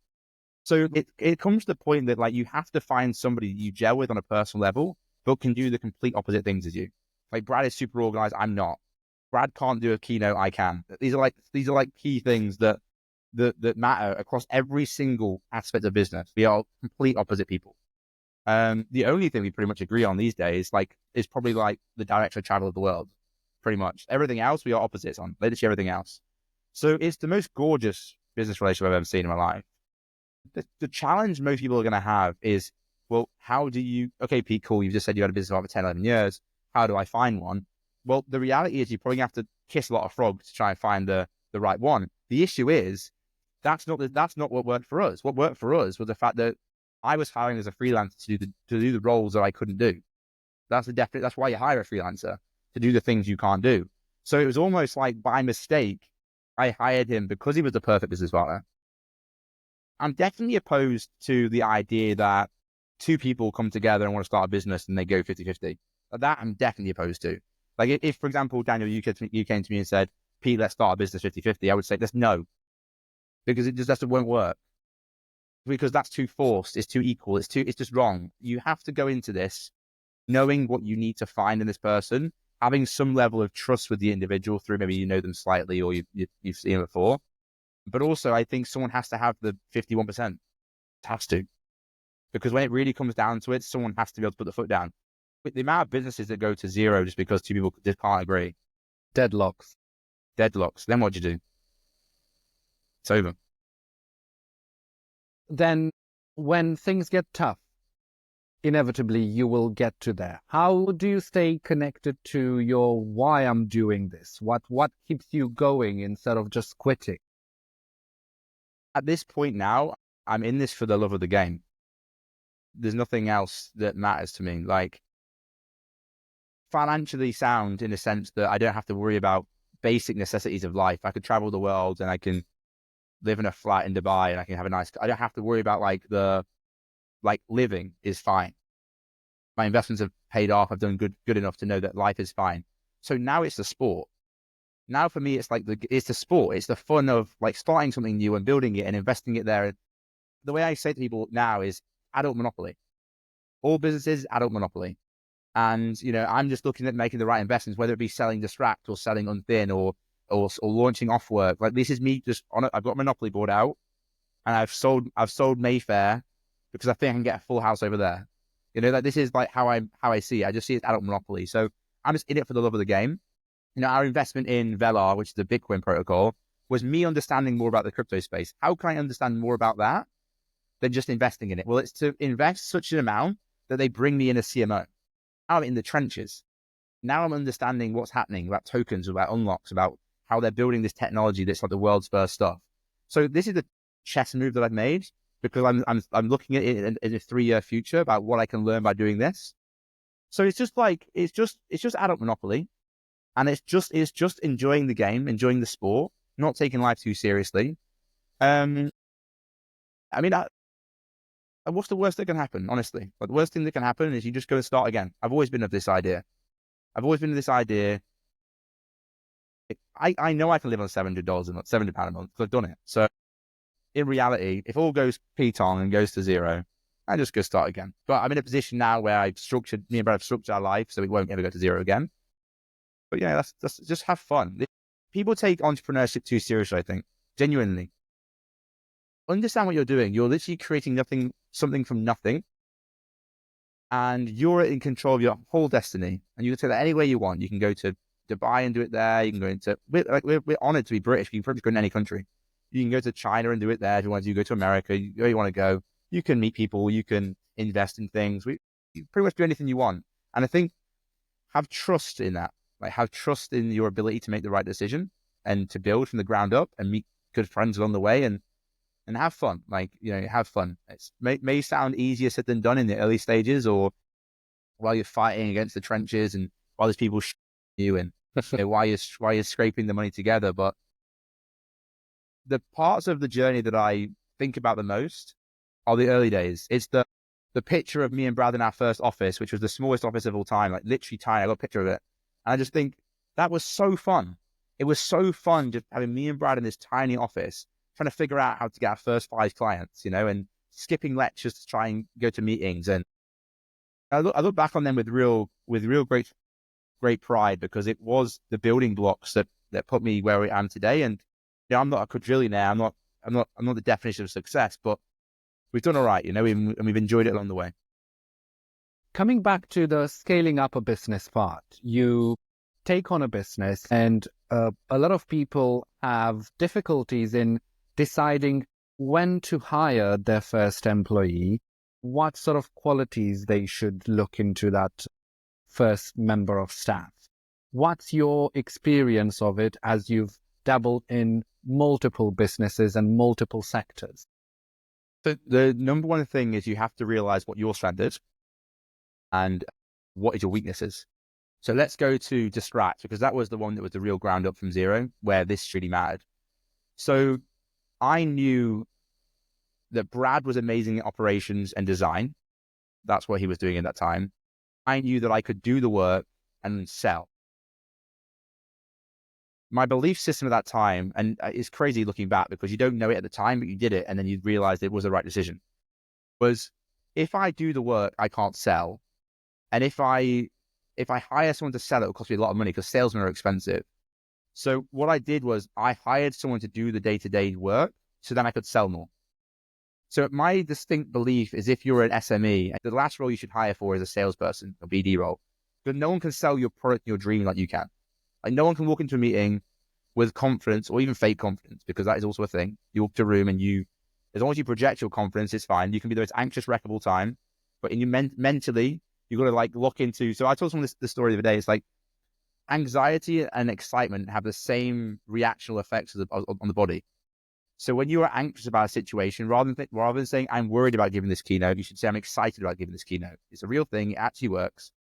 So it comes to the point that like you have to find somebody you gel with on a personal level, but can do the complete opposite things as you. Like Brad is super organized, I'm not. Brad can't do a keynote, I can. These are like key things that matter across every single aspect of business. We are complete opposite people. The only thing we pretty much agree on these days, like, is probably like the direction of travel of the world. Pretty much everything else we are opposites on. Literally everything else. So it's the most gorgeous business relationship I've ever seen in my life. The challenge most people are going to have is, well, how do you, okay, Pete, cool. You just said you had a business for 10, 11 years. How do I find one? Well, the reality is you probably have to kiss a lot of frogs to try and find the right one. The issue is that's not what worked for us. What worked for us was the fact that I was hiring as a freelancer to do the roles that I couldn't do. That's why you hire a freelancer, to do the things you can't do. So it was almost like by mistake, I hired him because he was the perfect business partner. I'm definitely opposed to the idea that 2 people come together and want to start a business and they go 50-50. That I'm definitely opposed to. Like if for example, Daniel, you came to me and said, Pete, let's start a business 50-50, I would say, no, because it just won't work. Because that's too forced, it's too equal, it's just wrong. You have to go into this knowing what you need to find in this person, having some level of trust with the individual through maybe you know them slightly or you've seen them before. But also, I think someone has to have the 51%. It has to. Because when it really comes down to it, someone has to be able to put the foot down. But the amount of businesses that go to zero just because 2 people just can't agree. Deadlocks. Then what do you do? It's over. Then when things get tough, inevitably you will get to there. How do you stay connected to your why I'm doing this? What keeps you going instead of just quitting? At this point now, I'm in this for the love of the game. There's nothing else that matters to me. Like, financially sound in the sense that I don't have to worry about basic necessities of life. I could travel the world and I can live in a flat in Dubai and I can have a nice, I don't have to worry about living is fine. My investments have paid off. I've done good enough to know that life is fine. So now it's the sport. Now for me, it's it's the sport. It's the fun of like starting something new and building it and investing it there. The way I say to people now is adult monopoly. All businesses, adult monopoly. And, I'm just looking at making the right investments, whether it be selling Distract or selling Unthin or launching off work. Like this is me just I've got Monopoly board out and I've sold Mayfair because I think I can get a full house over there. This is like how I see it. I just see it as adult monopoly. So I'm just in it for the love of the game. Our investment in Velar, which is the Bitcoin protocol, was me understanding more about the crypto space. How can I understand more about that than just investing in it? Well, it's to invest such an amount that they bring me in a CMO. Now I'm in the trenches. Now I'm understanding what's happening about tokens, about unlocks, about how they're building this technology that's like the world's first stuff. So this is the chess move that I've made because I'm looking at it in a 3-year future about what I can learn by doing this. So it's just adult monopoly, and it's just enjoying the game, enjoying the sport, not taking life too seriously. What's the worst that can happen? Honestly, but the worst thing that can happen is you just go and start again. I've always been of this idea. I know I can live on $700 a month, £700 a month because I've done it. So in reality, if all goes P-tong and goes to zero, I just go start again. But I'm in a position now where me and Brad have structured our life so it won't ever go to zero again. But yeah, that's just have fun. People take entrepreneurship too seriously, I think, genuinely. Understand what you're doing. You're literally creating something from nothing. And you're in control of your whole destiny. And you can take that anywhere you want. You can go to Dubai and do it there. You can go into, we're honored to be British. You can pretty much go in any country. You can go to China and do it there. If you want to go to America, where you want to go. You can meet people. You can invest in things. You pretty much do anything you want. And I think have trust in that. Like have trust in your ability to make the right decision and to build from the ground up and meet good friends along the way and have fun. Have fun. It may sound easier said than done in the early stages or while you're fighting against the trenches and while there's people you and while you're scraping the money together. But the parts of the journey that I think about the most are the early days. It's the picture of me and Brad in our first office, which was the smallest office of all time, like literally tiny. I got a picture of it. And I just think that was so fun. It was so fun just having me and Brad in this tiny office, trying to figure out how to get our first 5 clients, and skipping lectures to try and go to meetings. And I look back on them with real great pride because it was the building blocks that put me where I am today. And I'm not a quadrillionaire. I'm not the definition of success, but we've done all right, and we've enjoyed it along the way. Coming back to the scaling up a business part, you take on a business and a lot of people have difficulties in deciding when to hire their first employee, what sort of qualities they should look into that first member of staff. What's your experience of it as you've dabbled in multiple businesses and multiple sectors? So the number one thing is you have to realize what your strength is and what is your weaknesses. So let's go to Distract because that was the one that was the real ground up from zero where this really mattered. So I knew that Brad was amazing at operations and design. That's what he was doing at that time. I knew that I could do the work and sell. My belief system at that time, and it's crazy looking back because you don't know it at the time, but you did it and then you realized it was the right decision, was if I do the work, I can't sell. And if I hire someone to sell, it will cost me a lot of money because salesmen are expensive. So what I did was I hired someone to do the day-to-day work so then I could sell more. So my distinct belief is if you're an SME, the last role you should hire for is a salesperson, a BD role. Because no one can sell your product, your dream like you can. Like no one can walk into a meeting with confidence or even fake confidence because that is also a thing. You walk to a room and as long as you project your confidence, it's fine. You can be the most anxious wreck of all time, but in your mentally, you've got to look into. So I told someone this story the other day. It's like anxiety and excitement have the same reactional effects on the body. So when you are anxious about a situation, rather than saying I'm worried about giving this keynote, you should say I'm excited about giving this keynote. It's a real thing. It actually works.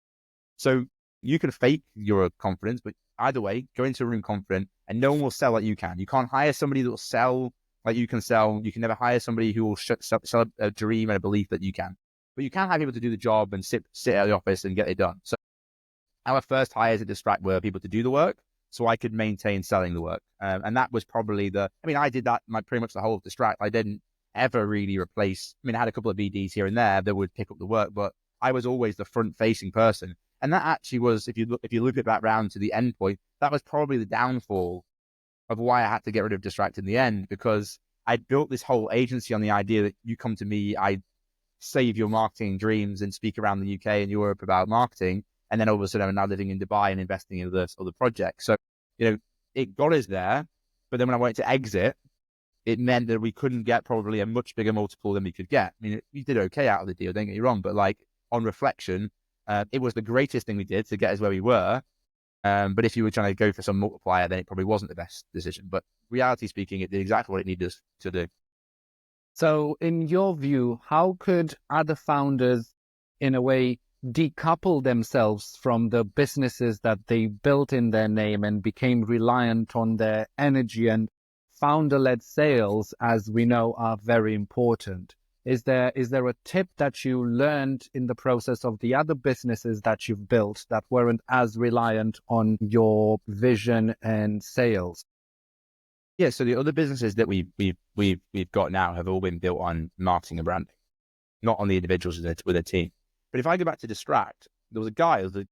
So You can fake your confidence, but either way, go into a room confident and no one will sell like you can. You can't hire somebody that will sell like you can sell. You can never hire somebody who will sell a dream and a belief that you can. But you can have people to do the job and sit at the office and get it done. So our first hires at Distract were people to do the work so I could maintain selling the work. And that was probably I did that pretty much the whole of Distract. I didn't ever really replace, I had a couple of BDs here and there that would pick up the work, but I was always the front facing person. And that actually was, if you loop it back round to the end point, that was probably the downfall of why I had to get rid of Distract in the end, because I built this whole agency on the idea that you come to me, I save your marketing dreams and speak around the UK and Europe about marketing. And then all of a sudden I'm now living in Dubai and investing in other projects. So, it got us there. But then when I wanted to exit, it meant that we couldn't get probably a much bigger multiple than we could get. We did okay out of the deal, don't get me wrong. But on reflection, it was the greatest thing we did to get us where we were. But if you were trying to go for some multiplier, then it probably wasn't the best decision. But reality speaking, it did exactly what it needed us to do. So in your view, how could other founders, in a way, decouple themselves from the businesses that they built in their name and became reliant on their energy? And founder-led sales, as we know, are very important. Is there a tip that you learned in the process of the other businesses that you've built that weren't as reliant on your vision and sales? Yeah, so the other businesses that we've got now have all been built on marketing and branding, not on the individuals with a team. But if I go back to Distract, there was a guy who was a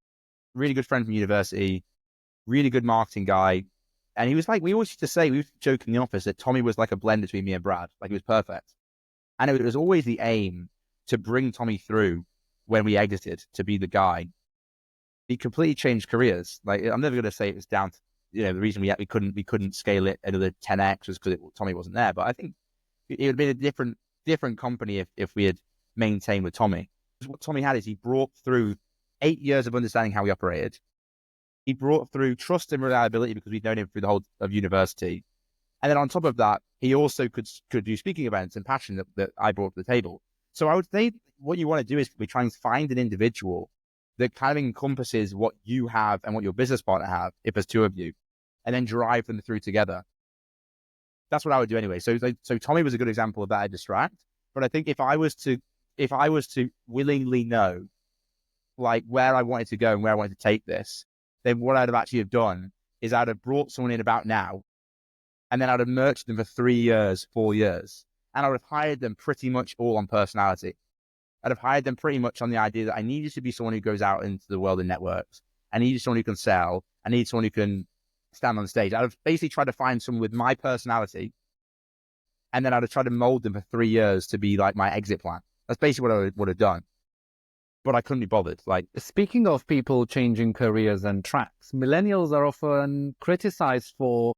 really good friend from university, really good marketing guy. And he was we always used to say, we used to joke in the office that Tommy was like a blend between me and Brad. He was perfect. And it was always the aim to bring Tommy through when we exited to be the guy. He completely changed careers. I'm never going to say it was down to, the reason we couldn't scale it another 10x was because Tommy wasn't there. But I think it would have been a different company if we had maintained with Tommy. What Tommy had is he brought through 8 years of understanding how we operated. He brought through trust and reliability because we'd known him through the whole of university. And then on top of that, he also could do speaking events and passion that I brought to the table. So I would say what you want to do is we try and find an individual that kind of encompasses what you have and what your business partner have, if there's two of you, and then drive them through together. That's what I would do anyway. So Tommy was a good example of that at Distract. But I think if I was to willingly know where I wanted to go and where I wanted to take this, then what I'd have actually have done is I'd have brought someone in about now, and then I'd have nurtured them for 3 years, 4 years, and I would have hired them pretty much all on personality. I'd have hired them pretty much on the idea that I needed to be someone who goes out into the world and networks. I needed someone who can sell. I need someone who can stand on stage. I'd have basically tried to find someone with my personality, and then I'd have tried to mold them for 3 years to be my exit plan. That's basically what I would have done. But I couldn't be bothered. Speaking of people changing careers and tracks, millennials are often criticized for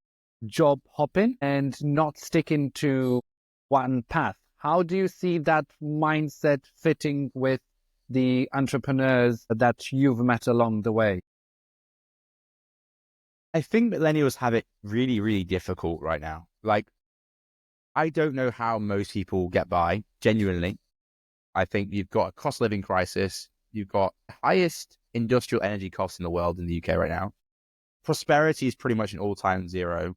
job hopping and not sticking to one path. How do you see that mindset fitting with the entrepreneurs that you've met along the way? I think millennials have it really, really difficult right now. I don't know how most people get by, genuinely. I think you've got a cost living crisis. You've got the highest industrial energy costs in the world in the UK right now. Prosperity is pretty much an all-time zero.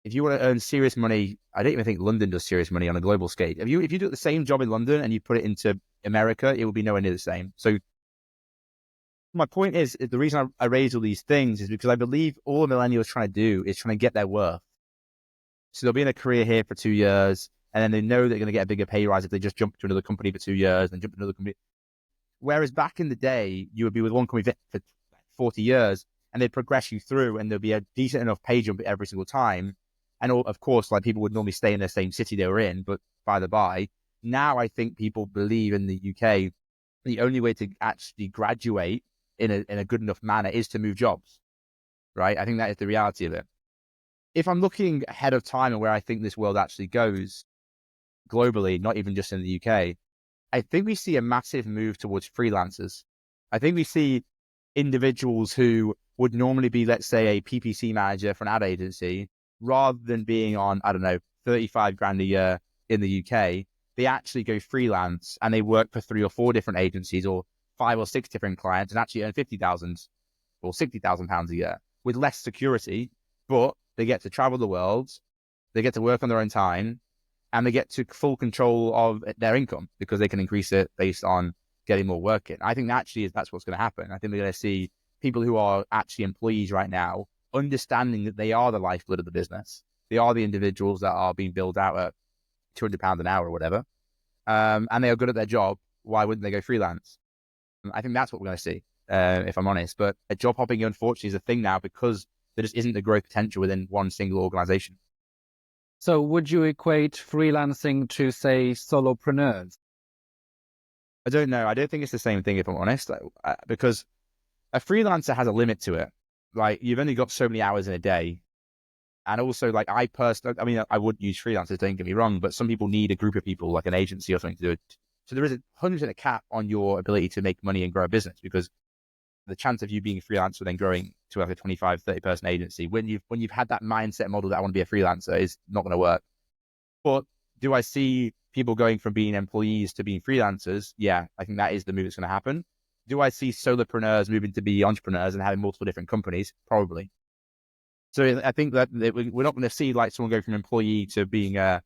If you want to earn serious money, I don't even think London does serious money on a global scale. If you do the same job in London and you put it into America, it will be nowhere near the same. So my point is, the reason I raise all these things is because I believe all the millennials trying to do is trying to get their worth. So they'll be in a career here for 2 years, and then they know they're going to get a bigger pay rise if they just jump to another company for 2 years and jump to another company. Whereas back in the day, you would be with one company for 40 years, and they'd progress you through, and there'd be a decent enough pay jump every single time. And of course, people would normally stay in the same city they were in, but by the by, now I think people believe in the UK, the only way to actually graduate in a good enough manner is to move jobs, right? I think that is the reality of it. If I'm looking ahead of time and where I think this world actually goes globally, not even just in the UK, I think we see a massive move towards freelancers. I think we see individuals who would normally be, let's say, a PPC manager for an ad agency, rather than being on, 35 grand a year in the UK, they actually go freelance and they work for 3 or 4 different agencies or 5 or 6 different clients and actually earn 50,000 or 60,000 pounds a year with less security, but they get to travel the world, they get to work on their own time, and they get to full control of their income because they can increase it based on getting more work in. I think that's what's going to happen. I think we're going to see people who are actually employees right now understanding that they are the lifeblood of the business. They are the individuals that are being billed out at £200 an hour or whatever, and they are good at their job. Why wouldn't they go freelance? I think that's what we're going to see, if I'm honest. But job hopping, unfortunately, is a thing now because there just isn't the growth potential within one single organization. So would you equate freelancing to, say, solopreneurs? I don't know. I don't think it's the same thing, if I'm honest, because a freelancer has a limit to it. Like, you've only got so many hours in a day. And also, like, I wouldn't use freelancers, don't get me wrong, but some people need a group of people, like an agency or something, to do it. So there is 100% a cap on your ability to make money and grow a business, because the chance of you being a freelancer then growing to like a 25, 30 person agency, when you've had that mindset model that I want to be a freelancer, is not going to work. But do I see people going from being employees to being freelancers? Yeah, I think that is the move that's going to happen. Do I see solopreneurs moving to be entrepreneurs and having multiple different companies? Probably. So I think that we're not going to see like someone go from employee to being a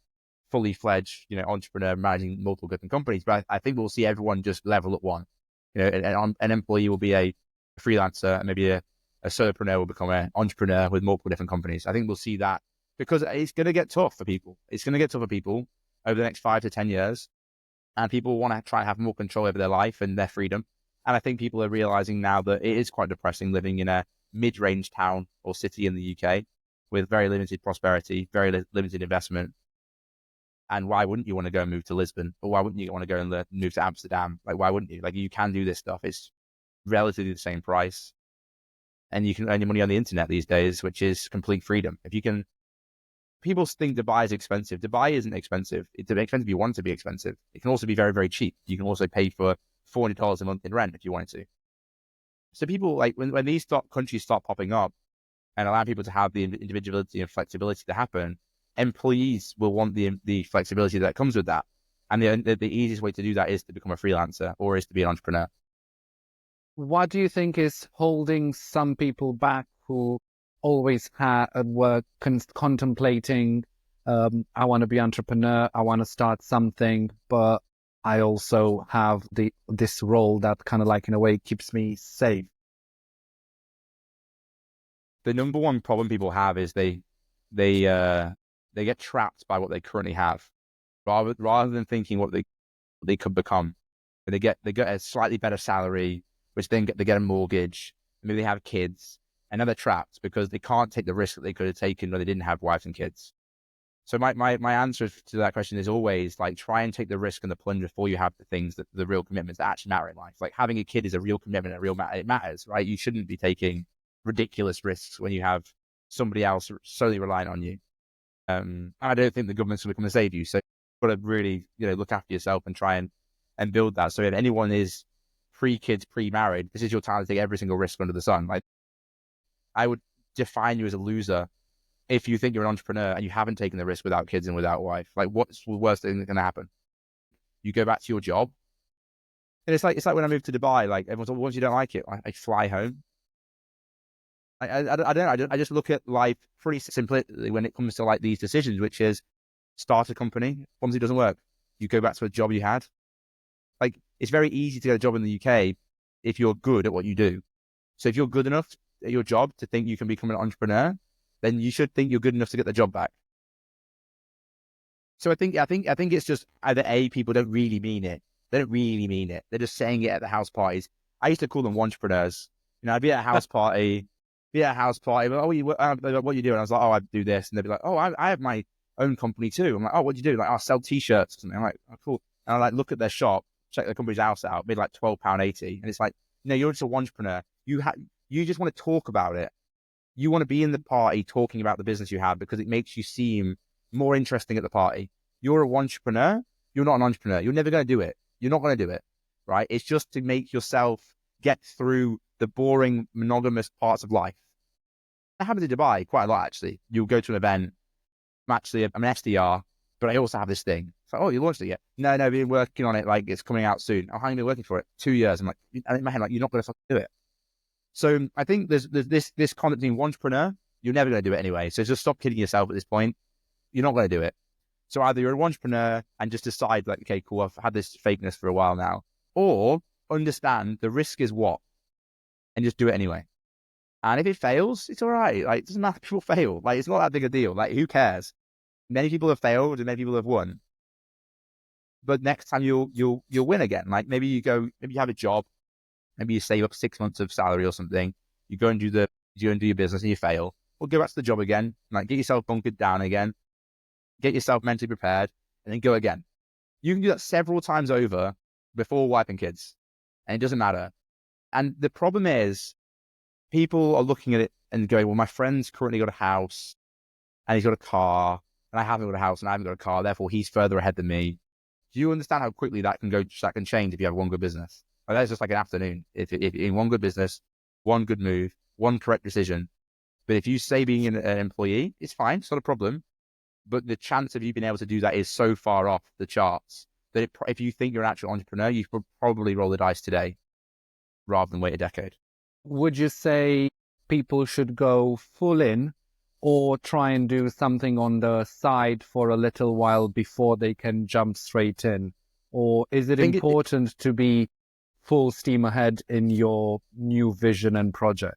fully fledged, entrepreneur managing multiple different companies. But I think we'll see everyone just level at one. An employee will be a freelancer, and maybe a solopreneur will become an entrepreneur with multiple different companies. I think we'll see that because it's going to get tough for people. It's going to get tough for people over the next 5 to 10 years, and people want to try and have more control over their life and their freedom. And I think people are realizing now that it is quite depressing living in a mid-range town or city in the UK with very limited prosperity, very limited investment. And why wouldn't you want to go and move to Lisbon? Or why wouldn't you want to go and move to Amsterdam? Like, why wouldn't you? Like, you can do this stuff. It's relatively the same price. And you can earn your money on the internet these days, which is complete freedom. People think Dubai is expensive. Dubai isn't expensive. It's expensive if you want it to be expensive. It can also be very, very cheap. You can also pay for $400 a month in rent if you wanted to. So people, like, when these countries start popping up and allow people to have the individuality and flexibility to happen, employees will want the flexibility that comes with that. And the easiest way to do that is to become a freelancer or is to be an entrepreneur. What do you think is holding some people back who always were contemplating, I want to be entrepreneur, I want to start something, but I also have this role that kind of like in a way keeps me safe? The number one problem people have is they get trapped by what they currently have, rather than thinking what they could become. They get a slightly better salary, which then they get a mortgage, maybe they have kids, and now they're trapped because they can't take the risk that they could have taken when they didn't have wives and kids. So my answer to that question is always like, try and take the risk and the plunge before you have the things the real commitments that actually matter in life. Like, having a kid is a real commitment, it matters, right? You shouldn't be taking ridiculous risks when you have somebody else solely relying on you. I don't think the government's going to come and save you. So you've got to really, look after yourself and try and build that. So if anyone is pre-kids, pre-married, this is your time to take every single risk under the sun. Like, I would define you as a loser if you think you're an entrepreneur and you haven't taken the risk without kids and without wife. Like, what's the worst thing that's going to happen? You go back to your job. And it's like when I moved to Dubai, like, everyone's like, once you don't like it, I fly home. I just look at life pretty simply when it comes to like these decisions, which is start a company. Once it doesn't work, you go back to a job you had. Like, it's very easy to get a job in the UK if you're good at what you do. So if you're good enough at your job to think you can become an entrepreneur, then you should think you're good enough to get the job back. So I think it's just either A, people don't really mean it. They don't really mean it. They're just saying it at the house parties. I used to call them entrepreneurs. I'd be at a house party, but, oh, what you do? And I was like, oh, I do this. And they'd be like, oh, I have my own company too. I'm like, oh, what do you do? Like, I sell t-shirts or something. I'm like, oh, cool. And I like look at their shop, check the company's house out, made like £12.80. And it's like, no, you're just an entrepreneur. You just want to talk about it. You want to be in the party talking about the business you have because it makes you seem more interesting at the party. You're an entrepreneur. You're not an entrepreneur. You're never going to do it. You're not going to do it, right? It's just to make yourself get through the boring, monogamous parts of life. That happens in Dubai quite a lot, actually. You'll go to an event. I'm an SDR, but I also have this thing. It's like, oh, you launched it yet? No, we've been working on it. Like, it's coming out soon. Oh, how long have you been working for it? 2 years. I'm like, and in my head, like, you're not going to do it. So I think there's this concept being entrepreneur. You're never going to do it anyway. So just stop kidding yourself at this point. You're not going to do it. So either you're an entrepreneur and just decide like, okay, cool, I've had this fakeness for a while now, or understand the risk is what, and just do it anyway. And if it fails, it's all right. Like, it doesn't matter if people fail. Like, it's not that big a deal. Like, who cares? Many people have failed and many people have won. But next time you'll win again. Like, maybe you have a job, maybe you save up 6 months of salary or something. You go and do your business and you fail. Well, go back to the job again. Like, get yourself bunkered down again. Get yourself mentally prepared, and then go again. You can do that several times over before wiping kids, and it doesn't matter. And the problem is, people are looking at it and going, well, my friend's currently got a house, and he's got a car, and I haven't got a house, and I haven't got a car, therefore he's further ahead than me. Do you understand how quickly that can change if you have one good business? Like, that's just like an afternoon. If in one good business, one good move, one correct decision. But if you say being an employee, it's fine, it's not a problem. But the chance of you being able to do that is so far off the charts that if you think you're an actual entrepreneur, you could probably roll the dice today rather than wait a decade. Would you say people should go full in or try and do something on the side for a little while before they can jump straight in? Or is it important to be full steam ahead in your new vision and project?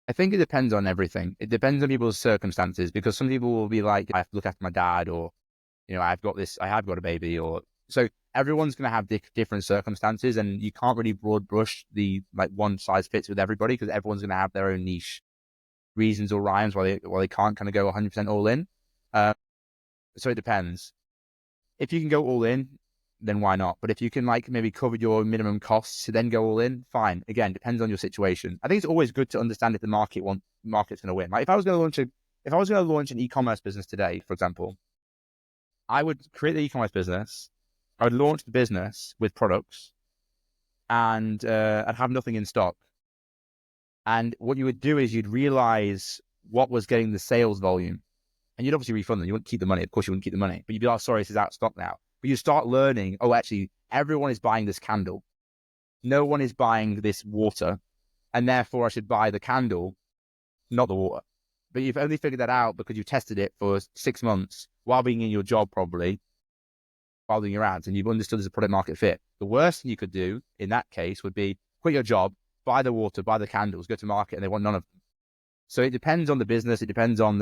I think it depends on everything. It depends on people's circumstances, because some people will be like, I have to look after my dad, or, I have got a baby, or so everyone's going to have different circumstances, and you can't really broad brush the like one size fits with everybody, because everyone's going to have their own niche reasons or rhymes why they can't kind of go 100% all in. So it depends. If you can go all in, then why not? But if you can like maybe cover your minimum costs to then go all in, fine. Again, depends on your situation. I think it's always good to understand if the market's going to win. Like, if I was going to launch an e-commerce business today, for example, I would create the e-commerce business. I would launch the business with products, and I'd have nothing in stock. And what you would do is you'd realize what was getting the sales volume, and you'd obviously refund them. You wouldn't keep the money. Of course, you wouldn't keep the money, but you'd be like, sorry, this is out of stock now. But you start learning, oh, actually, everyone is buying this candle. No one is buying this water, and therefore I should buy the candle, not the water. But you've only figured that out because you've tested it for 6 months while being in your job, probably, while doing your ads, and you've understood there's a product market fit. The worst thing you could do in that case would be quit your job, buy the water, buy the candles, go to market, and they want none of them. So it depends on the business. It depends on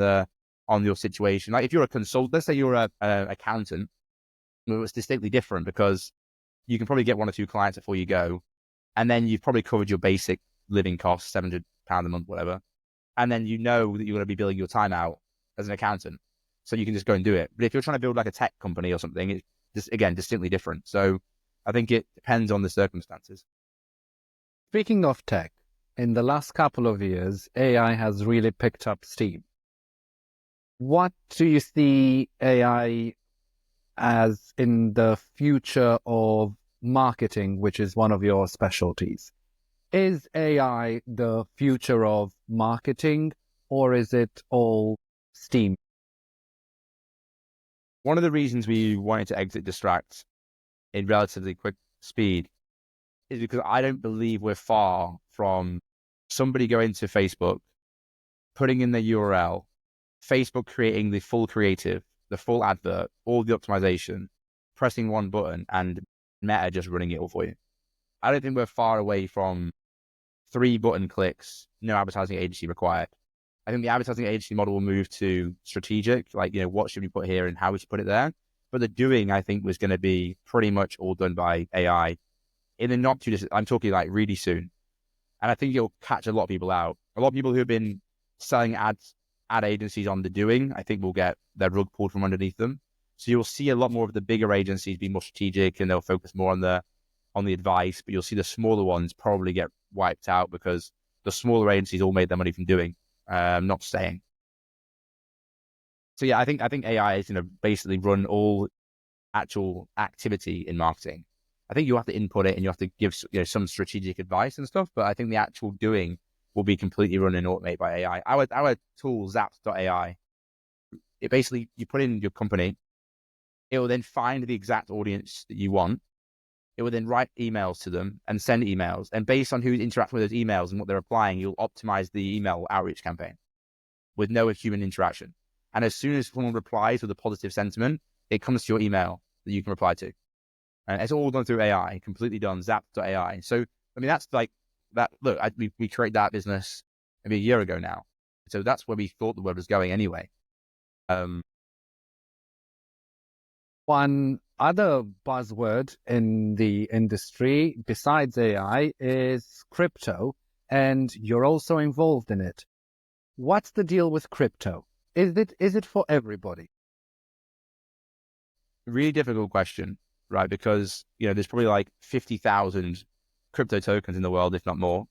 your situation. Like, if you're a consultant, let's say you're a accountant, it's distinctly different, because you can probably get 1 or 2 clients before you go, and then you've probably covered your basic living costs, £700 a month, whatever, and then you know that you're going to be billing your time out as an accountant, so you can just go and do it. But if you're trying to build like a tech company or something, it's just, again, distinctly different. So I think it depends on the circumstances. Speaking of tech, in the last couple of years, AI has really picked up steam. What do you see AI as in the future of marketing, which is one of your specialties? Is AI the future of marketing, or is it all steam? One of the reasons we wanted to exit Distract in relatively quick speed is because I don't believe we're far from somebody going to Facebook, putting in their URL, Facebook creating the full creative, the full advert, all the optimization, pressing one button, and Meta just running it all for you. I don't think we're far away from 3 button clicks, no advertising agency required. I think the advertising agency model will move to strategic, like, what should we put here and how we should put it there. But the doing, I think, was going to be pretty much all done by AI in the not too distant, I'm talking like really soon. And I think it'll catch a lot of people out. A lot of people who have been selling ad agencies on the doing, I think will get their rug pulled from underneath them. So you'll see a lot more of the bigger agencies be more strategic, and they'll focus more on the advice, but you'll see the smaller ones probably get wiped out, because the smaller agencies all made their money from doing, not staying. So yeah, I think AI is going to basically run all actual activity in marketing. I think you have to input it and you have to give some strategic advice and stuff, but I think the actual doing will be completely run and automated by AI. Our tool, Zaps.ai, it basically, you put in your company, It will then find the exact audience that you want. It will then write emails to them and send emails. And based on who's interacting with those emails and what they're applying, you'll optimize the email outreach campaign with no human interaction. And as soon as someone replies with a positive sentiment, it comes to your email that you can reply to. And it's all done through AI, completely done, Zap.ai. So, I mean, that's like that. Look, we created that business maybe a year ago now. So that's where we thought the world was going anyway. Um, One other buzzword in the industry besides AI is crypto, and you're also involved in it. What's the deal with crypto? Is it for everybody? Really difficult question, right? Because, there's probably like 50,000 crypto tokens in the world, if not more.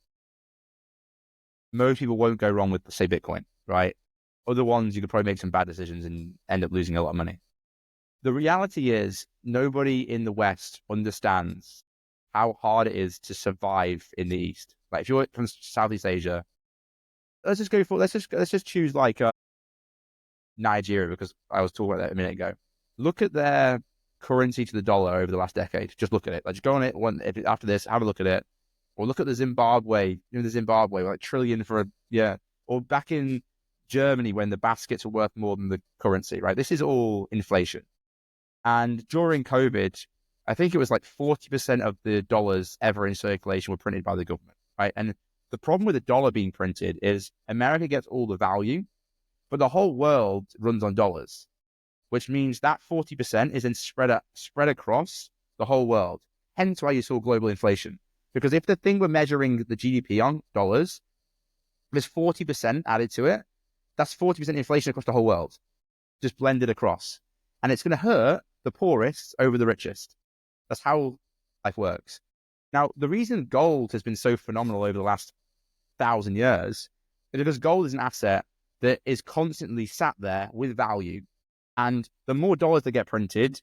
Most people won't go wrong with, say, Bitcoin, right? Other ones, you could probably make some bad decisions and end up losing a lot of money. The reality is nobody in the West understands how hard it is to survive in the East. Like if you're from Southeast Asia, let's just choose like Nigeria, because I was talking about that a minute ago. Look at their currency to the dollar over the last decade. Just look at it. Like just go on it after this, have a look at it. Or look at the Zimbabwe, like trillion for or back in Germany when the baskets were worth more than the currency, right? This is all inflation. And during COVID, I think it was like 40% of the dollars ever in circulation were printed by the government, right? And the problem with the dollar being printed is America gets all the value, but the whole world runs on dollars, which means that 40% is then spread across the whole world. Hence why you saw global inflation. Because if the thing we're measuring the GDP on, dollars, there's 40% added to it, that's 40% inflation across the whole world, just blended across. And it's going to hurt the poorest over the richest. That's how life works. Now, the reason gold has been so phenomenal over the last 1,000 years is because gold is an asset that is constantly sat there with value. And the more dollars that get printed,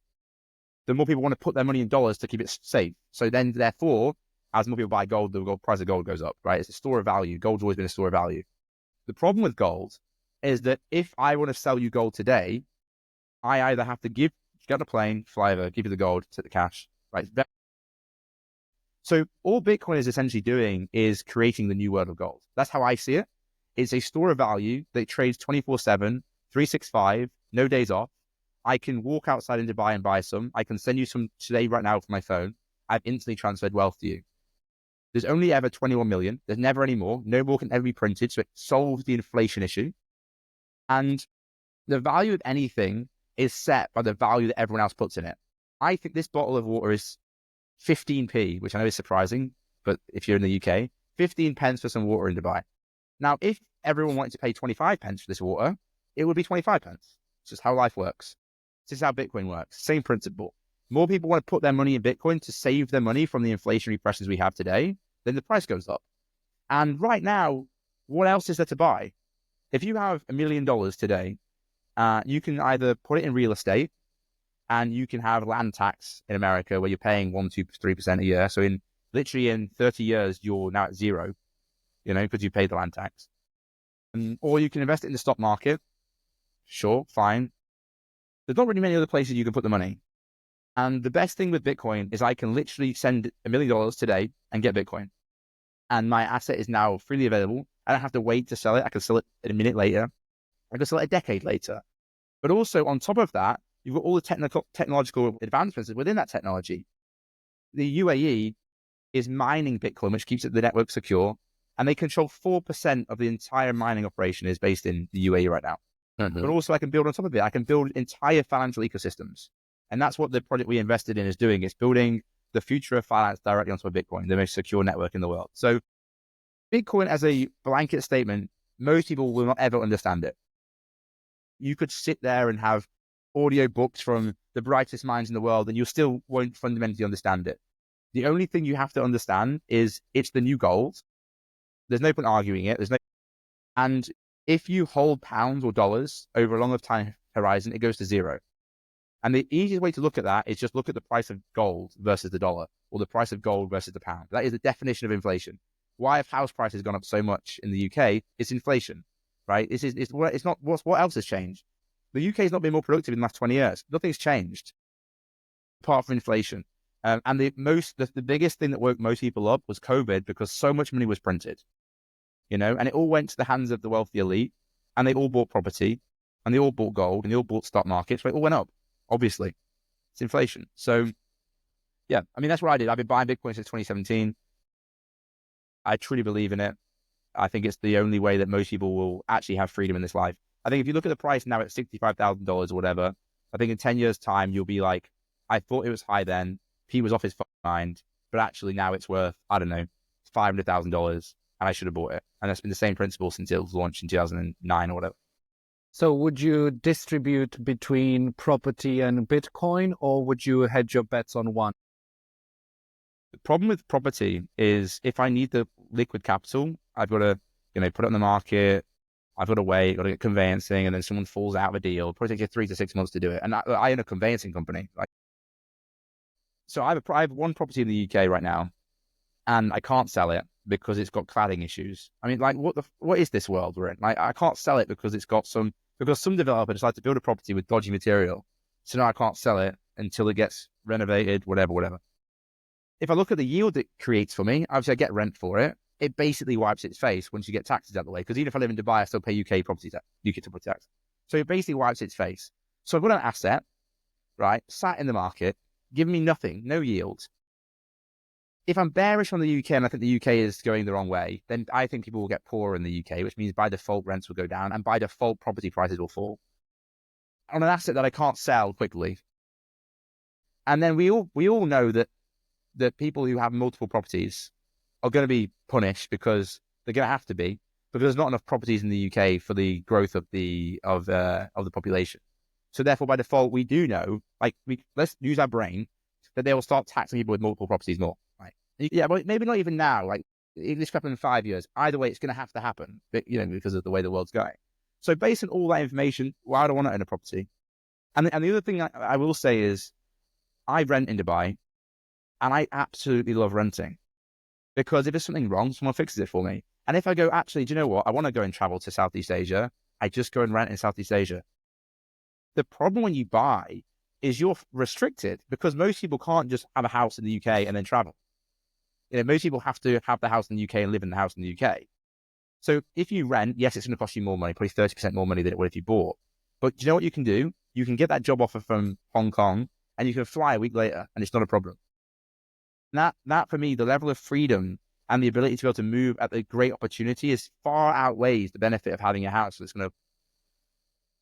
the more people want to put their money in dollars to keep it safe. So then, therefore, as more people buy gold, the price of gold goes up, right? It's a store of value. Gold's always been a store of value. The problem with gold is that if I want to sell you gold today, I either have to get on a plane, fly over, give you the gold, take the cash, right? So all Bitcoin is essentially doing is creating the new world of gold. That's how I see it. It's a store of value that trades 24/7, 365, no days off. I can walk outside in Dubai and buy some. I can send you some today, right now, from my phone. I've instantly transferred wealth to you. There's only ever 21 million. There's never any more. No more can ever be printed. So it solves the inflation issue. And the value of anything is set by the value that everyone else puts in it. I think this bottle of water is 15p, which I know is surprising, but if you're in the UK, 15 pence for some water in Dubai. Now, if everyone wanted to pay 25 pence for this water, it would be 25 pence. It's just how life works. This is how Bitcoin works. Same principle. More people want to put their money in Bitcoin to save their money from the inflationary pressures we have today, then the price goes up. And right now, what else is there to buy? If you have $1 million today, you can either put it in real estate, and you can have land tax in America where you're paying 1, 2, 3% a year. So literally in 30 years, you're now at zero, because you paid the land tax. Or you can invest it in the stock market. Sure, fine. There's not really many other places you can put the money. And the best thing with Bitcoin is I can literally send $1 million today and get Bitcoin. And my asset is now freely available. I don't have to wait to sell it. I can sell it a minute later. I can sell it a decade later. But also on top of that, you've got all the technological advancements within that technology. The UAE is mining Bitcoin, which keeps the network secure, and they control 4% of the entire mining operation is based in the UAE right now. Mm-hmm. But also I can build on top of it. I can build entire financial ecosystems. And that's what the project we invested in is doing. It's building the future of finance directly onto a Bitcoin, the most secure network in the world. So Bitcoin as a blanket statement, most people will not ever understand it. You could sit there and have audio books from the brightest minds in the world, and you still won't fundamentally understand it. The only thing you have to understand is it's the new gold. There's no point arguing it. And if you hold pounds or dollars over a longer time horizon, it goes to zero. And the easiest way to look at that is just look at the price of gold versus the dollar, or the price of gold versus the pound. That is the definition of inflation. Why have house prices gone up so much in the UK? It's inflation, right? It's not what else has changed. The UK has not been more productive in the last 20 years. Nothing's changed. apart from inflation. And the biggest thing that woke most people up was COVID, because so much money was printed, and it all went to the hands of the wealthy elite, and they all bought property, and they all bought gold, and they all bought stock markets, so it all went up. Obviously, it's inflation. So yeah, I mean, that's what I did. I've been buying Bitcoin since 2017. I truly believe in it. I think it's the only way that most people will actually have freedom in this life. I think if you look at the price now at $65,000 or whatever, I think in 10 years' time, you'll be like, I thought it was high then. He was off his mind, but actually now it's worth, I don't know, $500,000, and I should have bought it. And that's been the same principle since it was launched in 2009 or whatever. So would you distribute between property and Bitcoin, or would you hedge your bets on one? The problem with property is if I need the liquid capital, I've got to, put it on the market. I've got to wait, got to get conveyancing, and then someone falls out of a deal. It'll probably take you 3 to 6 months to do it. And I own a conveyancing company. So I have one property in the UK right now, and I can't sell it because it's got cladding issues. I mean, what is this world we're in? I can't sell it because some developer decided to build a property with dodgy material. So now I can't sell it until it gets renovated, whatever. If I look at the yield it creates for me, obviously I get rent for it. It basically wipes its face once you get taxes out of the way. Because even if I live in Dubai, I still pay UK property tax. So it basically wipes its face. So I've got an asset, right, sat in the market, giving me nothing, no yield. If I'm bearish on the UK and I think the UK is going the wrong way, then I think people will get poorer in the UK, which means by default rents will go down, and by default property prices will fall on an asset that I can't sell quickly. And then we all know that people who have multiple properties are going to be punished, because they're going to have to be, because there's not enough properties in the UK for the growth of the population. So therefore, by default, we do know, let's use our brain, that they will start taxing people with multiple properties more. Right? Yeah, but maybe not even now. This could happen in 5 years. Either way, it's going to have to happen, because of the way the world's going. So based on all that information, why do I want to own a property? And the other thing I will say is, I rent in Dubai, and I absolutely love renting, because if there's something wrong, someone fixes it for me. And if I go, actually, do you know what? I want to go and travel to Southeast Asia. I just go and rent in Southeast Asia. The problem when you buy is you're restricted, because most people can't just have a house in the UK and then travel. Most people have to have the house in the UK and live in the house in the UK. So if you rent, yes, it's going to cost you more money, probably 30% more money than it would if you bought. But do you know what you can do? You can get that job offer from Hong Kong, and you can fly a week later, and it's not a problem. That for me, the level of freedom and the ability to be able to move at the great opportunity is far outweighs the benefit of having a house that's going to,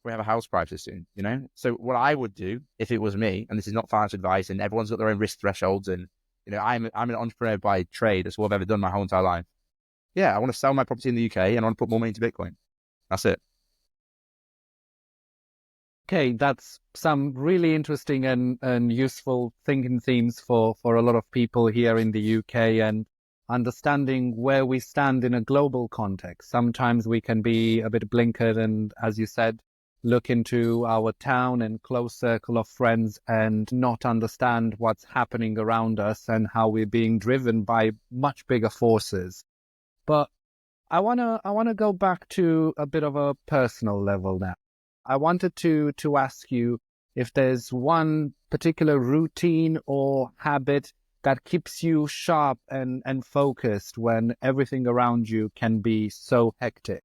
we have a house prices soon, So what I would do if it was me, and this is not financial advice, and everyone's got their own risk thresholds, and I'm an entrepreneur by trade. That's what I've ever done my whole entire life. Yeah, I want to sell my property in the UK, and I want to put more money into Bitcoin. That's it. Okay, that's some really interesting and useful thinking themes for a lot of people here in the UK, and understanding where we stand in a global context. Sometimes we can be a bit blinkered and, as you said, look into our town and close circle of friends and not understand what's happening around us and how we're being driven by much bigger forces. But I wanna go back to a bit of a personal level now. I wanted to ask you if there's one particular routine or habit that keeps you sharp and focused when everything around you can be so hectic.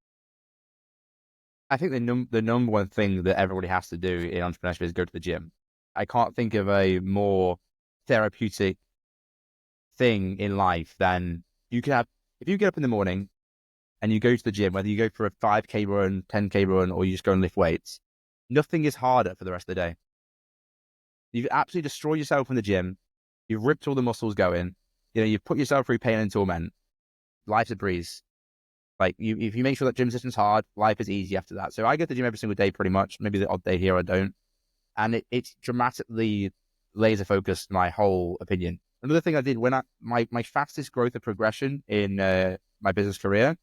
I think the number one thing that everybody has to do in entrepreneurship is go to the gym. I can't think of a more therapeutic thing in life than you can have. If you get up in the morning and you go to the gym, whether you go for a 5K run, 10K run, or you just go and lift weights, nothing is harder for the rest of the day. You've absolutely destroyed yourself in the gym. You've ripped all the muscles going. You've put yourself through pain and torment. Life's a breeze. If you make sure that gym session's hard, life is easy after that. So I go to the gym every single day pretty much. Maybe the odd day here I don't. And it's dramatically laser focused my whole opinion. Another thing I did when my fastest growth of progression in my business career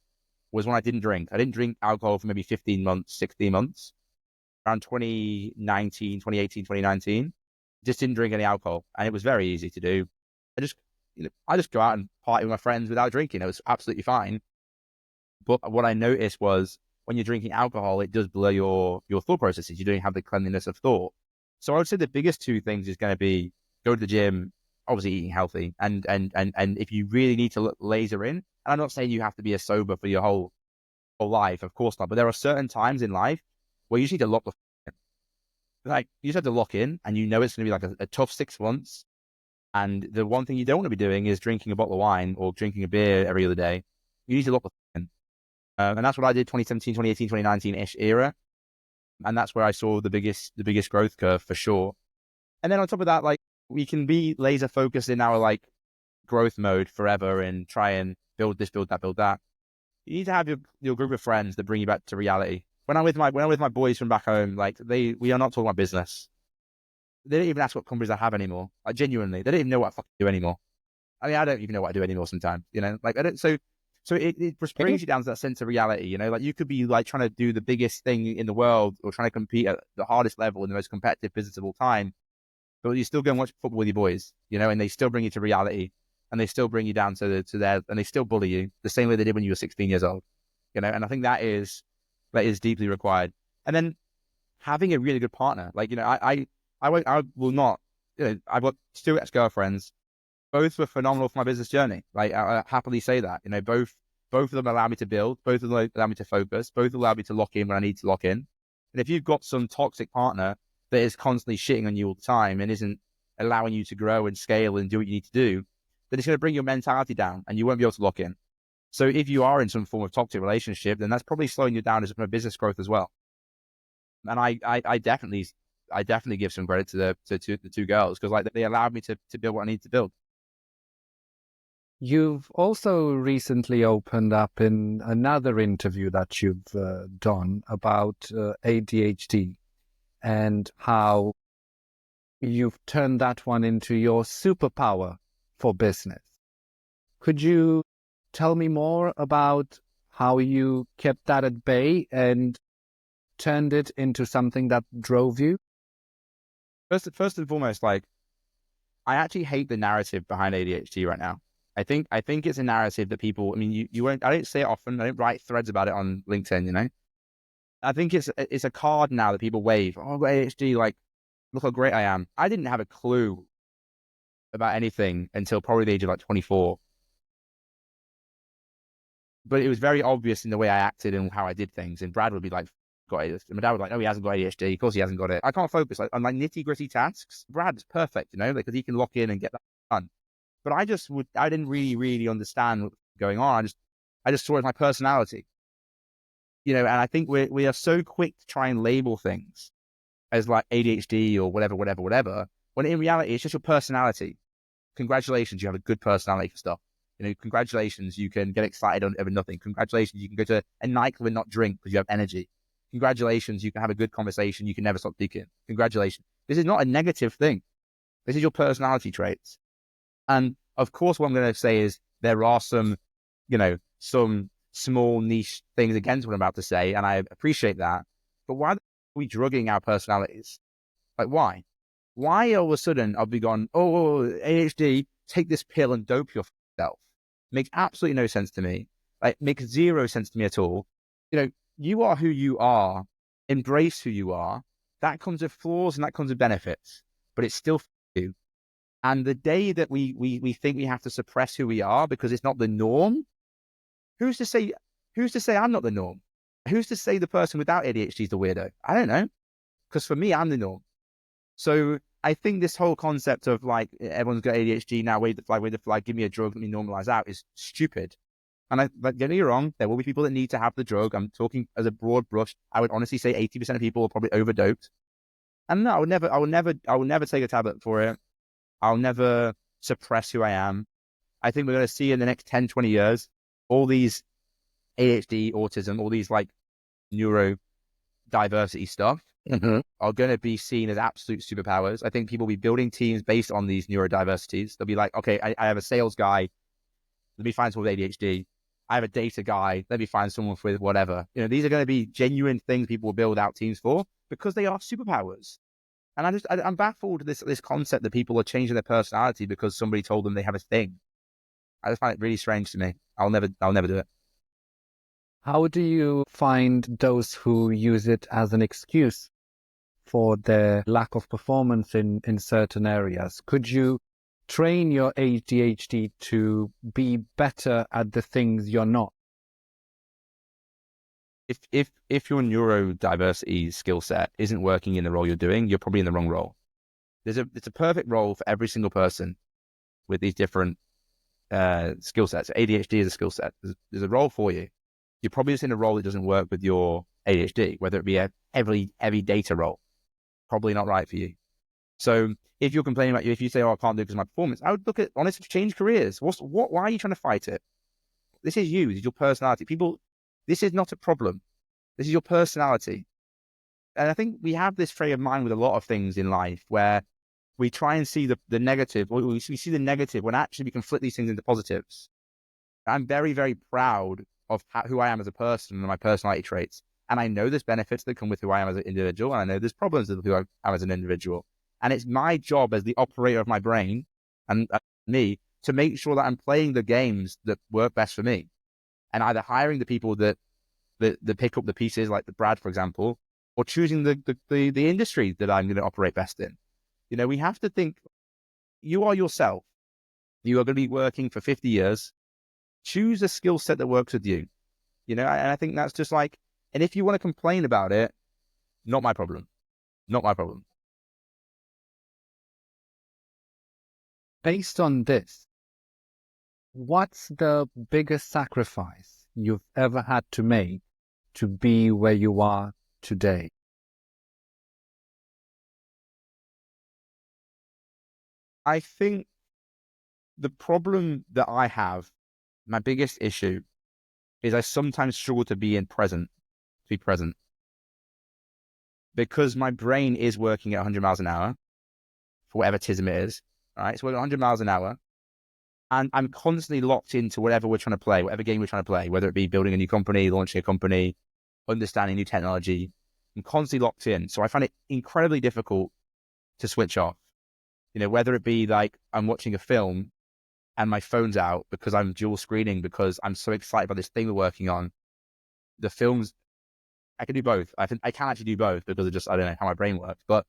was when I didn't drink. I didn't drink alcohol for maybe 15 months, 16 months. Around 2019, 2018, 2019, just didn't drink any alcohol. And it was very easy to do. I just go out and party with my friends without drinking. It was absolutely fine. But what I noticed was when you're drinking alcohol, it does blur your thought processes. You don't have the cleanliness of thought. So I would say the biggest two things is going to be go to the gym, obviously eating healthy, and if you really need to laser in, and I'm not saying you have to be a sober for your whole life, of course not, but there are certain times in life where you just need to lock the in. Like you just have to lock in, and you know it's going to be like a tough 6 months. And the one thing you don't want to be doing is drinking a bottle of wine or drinking a beer every other day. You need to lock the in. And that's what I did 2017, 2018, 2019-ish era. And that's where I saw the biggest growth curve for sure. And then on top of that, like we can be laser focused in our like growth mode forever and try and build this, build that, build that. You need to have your group of friends that bring you back to reality. When I'm with my boys from back home, like we are not talking about business. They don't even ask what companies I have anymore. Like genuinely, they don't even know what I fucking do anymore. I mean, I don't even know what I do anymore sometimes, like I don't, so it just brings you down to that sense of reality, like you could be like trying to do the biggest thing in the world or trying to compete at the hardest level in the most competitive business of all time, but you still go and watch football with your boys, and they still bring you to reality and they still bring you down to their, and they still bully you the same way they did when you were 16 years old, and I think that is deeply required. And then having a really good partner, like, I will not, I've got two ex-girlfriends. Both were phenomenal for my business journey. Like I happily say that, both of them allow me to build, both of them allow me to focus, both allow me to lock in when I need to lock in. And if you've got some toxic partner that is constantly shitting on you all the time and isn't allowing you to grow and scale and do what you need to do, then it's going to bring your mentality down and you won't be able to lock in. So if you are in some form of toxic relationship, then that's probably slowing you down as a business growth as well. And I definitely give some credit to the two girls because like they allowed me to build what I need to build. You've also recently opened up in another interview that you've done about ADHD and how you've turned that one into your superpower for business. Could you tell me more about how you kept that at bay and turned it into something that drove you? First and foremost, like I actually hate the narrative behind ADHD right now. I think it's a narrative that people. I mean, you won't. I don't say it often. I don't write threads about it on LinkedIn. I think it's a card now that people wave. Oh, I've got ADHD. Like, look how great I am. I didn't have a clue about anything until probably the age of like 24. But it was very obvious in the way I acted and how I did things. And Brad would be like, got ADHD. And my dad was like, no, he hasn't got ADHD. Of course he hasn't got it. I can't focus like on like nitty gritty tasks. Brad's perfect, because he can lock in and get that done. But I didn't really understand what was going on. I just saw it as my personality, and I think we are so quick to try and label things as like ADHD or whatever, when in reality, it's just your personality. Congratulations, you have a good personality for stuff. Congratulations, you can get excited over nothing. Congratulations, you can go to a nightclub and not drink because you have energy. Congratulations, you can have a good conversation. You can never stop speaking. Congratulations. This is not a negative thing. This is your personality traits. And of course, what I'm going to say is there are some small niche things against what I'm about to say, and I appreciate that. But why are we drugging our personalities? Like, why? Why all of a sudden I'll be gone, oh, ADHD, take this pill and dope yourself? Makes absolutely no sense to me. Like, makes zero sense to me at all. You are who you are. Embrace who you are. That comes with flaws and that comes with benefits, but it's still you. And the day that we think we have to suppress who we are because it's not the norm, who's to say I'm not the norm? Who's to say the person without ADHD is the weirdo? I don't know. Because for me, I'm the norm. So I think this whole concept of like everyone's got ADHD now, wave the flag, give me a drug, let me normalize out is stupid. And but get me wrong, there will be people that need to have the drug. I'm talking as a broad brush. I would honestly say 80% of people are probably overdosed. And no, I will never take a tablet for it. I'll never suppress who I am. I think we're going to see in the next 10, 20 years, all these ADHD, autism, all these like neurodiversity stuff are going to be seen as absolute superpowers. I think people will be building teams based on these neurodiversities. They'll be like, okay, I have a sales guy. Let me find someone with ADHD. I have a data guy. Let me find someone with whatever. These are going to be genuine things people will build out teams for because they are superpowers. And I'm baffled this concept that people are changing their personality because somebody told them they have a thing. I just find it really strange to me. I'll never do it. How do you find those who use it as an excuse for their lack of performance in certain areas? Could you train your ADHD to be better at the things you're not? If your neurodiversity skill set isn't working in the role you're doing, you're probably in the wrong role. It's a perfect role for every single person with these different skill sets. ADHD is a skill set. There's a role for you. You're probably just in a role that doesn't work with your ADHD, whether it be a heavy data role. Probably not right for you. So if you're complaining about if you say, "Oh, I can't do it because of my performance," I would look at honestly change careers. Why are you trying to fight it? This is you. This is your personality. This is not a problem. This is your personality. And I think we have this frame of mind with a lot of things in life where we try and see the negative, or we see the negative when actually we can flip these things into positives. I'm very, very proud of who I am as a person and my personality traits. And I know there's benefits that come with who I am as an individual. And I know there's problems with who I am as an individual. And it's my job as the operator of my brain and me to make sure that I'm playing the games that work best for me. And either hiring the people that pick up the pieces, like the Brad, for example, or choosing the industry that I'm going to operate best in. You know, we have to think, you are yourself. You are going to be working for 50 years. Choose a skill set that works with you. You know, and I think that's just like, and if you want to complain about it, not my problem. Not my problem. Based on this, what's the biggest sacrifice you've ever had to make to be where you are today? I think the problem that I have, my biggest issue, is I sometimes struggle to be present, because my brain is working at 100 miles an hour for whatever tism it is. All right, so we're at 100 miles an hour, and I'm constantly locked into whatever we're trying to play, whatever game we're trying to play, whether it be building a new company, launching a company, understanding new technology. I'm constantly locked in, so I find it incredibly difficult to switch off. You know, whether it be like I'm watching a film and my phone's out because I'm dual screening because I'm so excited about this thing we're working on. The films, I can do both. I think I can actually do both because of just, I don't know how my brain works. But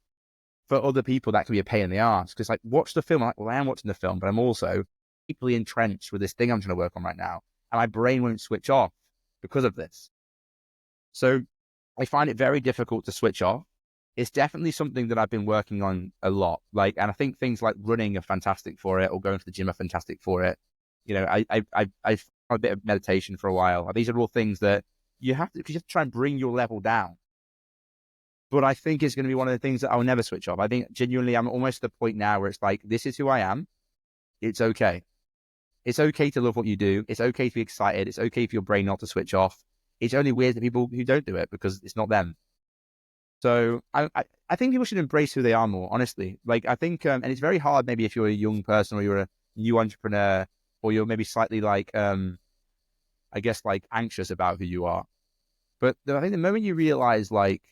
for other people, that can be a pain in the ass because, like, watch the film. I'm like, well, I am watching the film, but I'm also deeply entrenched with this thing I'm trying to work on right now. And my brain won't switch off because of this. So I find it very difficult to switch off. It's definitely something that I've been working on a lot. Like, and I think things like running are fantastic for it, or going to the gym are fantastic for it. You know, I've done a bit of meditation for a while. These are all things that you have to try and bring your level down. But I think it's going to be one of the things that I'll never switch off. I think genuinely, I'm almost at the point now where it's like, this is who I am. It's okay. It's okay to love what you do. It's okay to be excited. It's okay for your brain not to switch off. It's only weird to people who don't do it because it's not them. So I think people should embrace who they are more, honestly. Like, I think, and it's very hard maybe if you're a young person or you're a new entrepreneur or you're maybe slightly like, I guess, like anxious about who you are. But I think the moment you realize, like,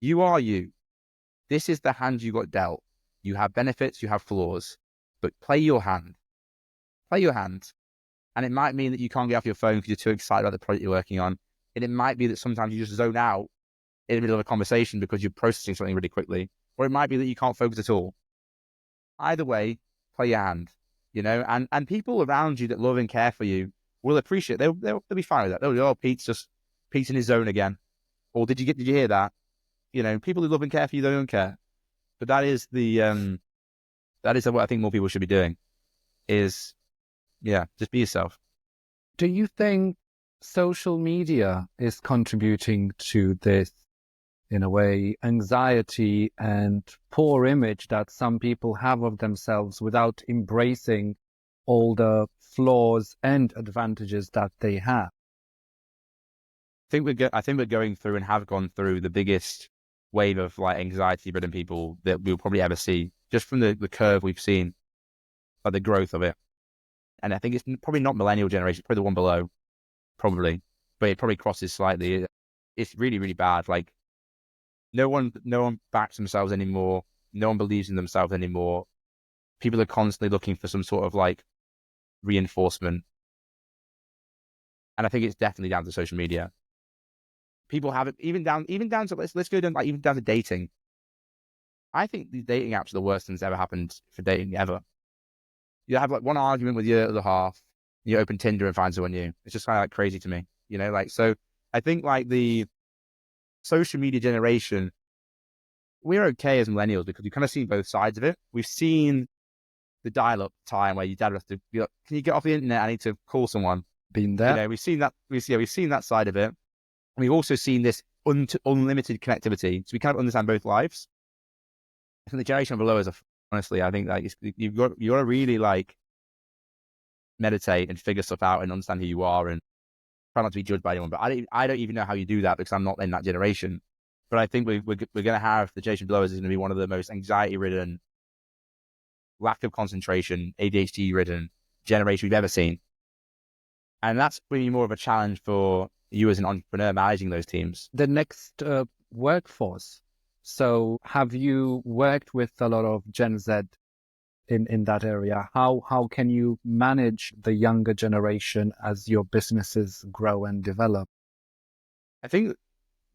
you are you, this is the hand you got dealt. You have benefits, you have flaws, but play your hand. Play your hand. And it might mean that you can't get off your phone because you're too excited about the project you're working on. And it might be that sometimes you just zone out in the middle of a conversation because you're processing something really quickly. Or it might be that you can't focus at all. Either way, play your hand, you know, and people around you that love and care for you will appreciate it. They'll be fine with that. They'll be, oh, Pete's in his zone again. Or did you hear that? You know, people who love and care for you, they don't care. But that is what I think more people should be doing is, yeah, just be yourself. Do you think social media is contributing to this, in a way, anxiety and poor image that some people have of themselves without embracing all the flaws and advantages that they have? I think we're going through and have gone through the biggest wave of like anxiety-ridden people that we'll probably ever see, just from the curve we've seen, like the growth of it. And I think it's probably not millennial generation, probably the one below, probably, but it probably crosses slightly. It's really, really bad. Like no one backs themselves anymore. No one believes in themselves anymore. People are constantly looking for some sort of like reinforcement. And I think it's definitely down to social media. People have it even down to let's go down like even down to dating. I think these dating apps are the worst thing that's ever happened for dating ever. You have like one argument with your other half, you open Tinder and find someone new. It's just kind of like crazy to me, like, so I think like the social media generation, we're okay as millennials because we've kind of seen both sides of it. We've seen the dial-up time where your dad would have to be like, can you get off the internet? I need to call someone. Been there. We've seen that. We've seen that side of it. And we've also seen this unlimited connectivity. So we kind of understand both lives. And the generation below us, honestly, I think like you've got to really like meditate and figure stuff out and understand who you are and try not to be judged by anyone. But I don't even know how you do that because I'm not in that generation. But I think we're going to have the generation below us is going to be one of the most anxiety-ridden, lack of concentration, ADHD-ridden generation we've ever seen. And that's really more of a challenge for you as an entrepreneur managing those teams. The next workforce. So have you worked with a lot of Gen Z in that area? How can you manage the younger generation as your businesses grow and develop? I think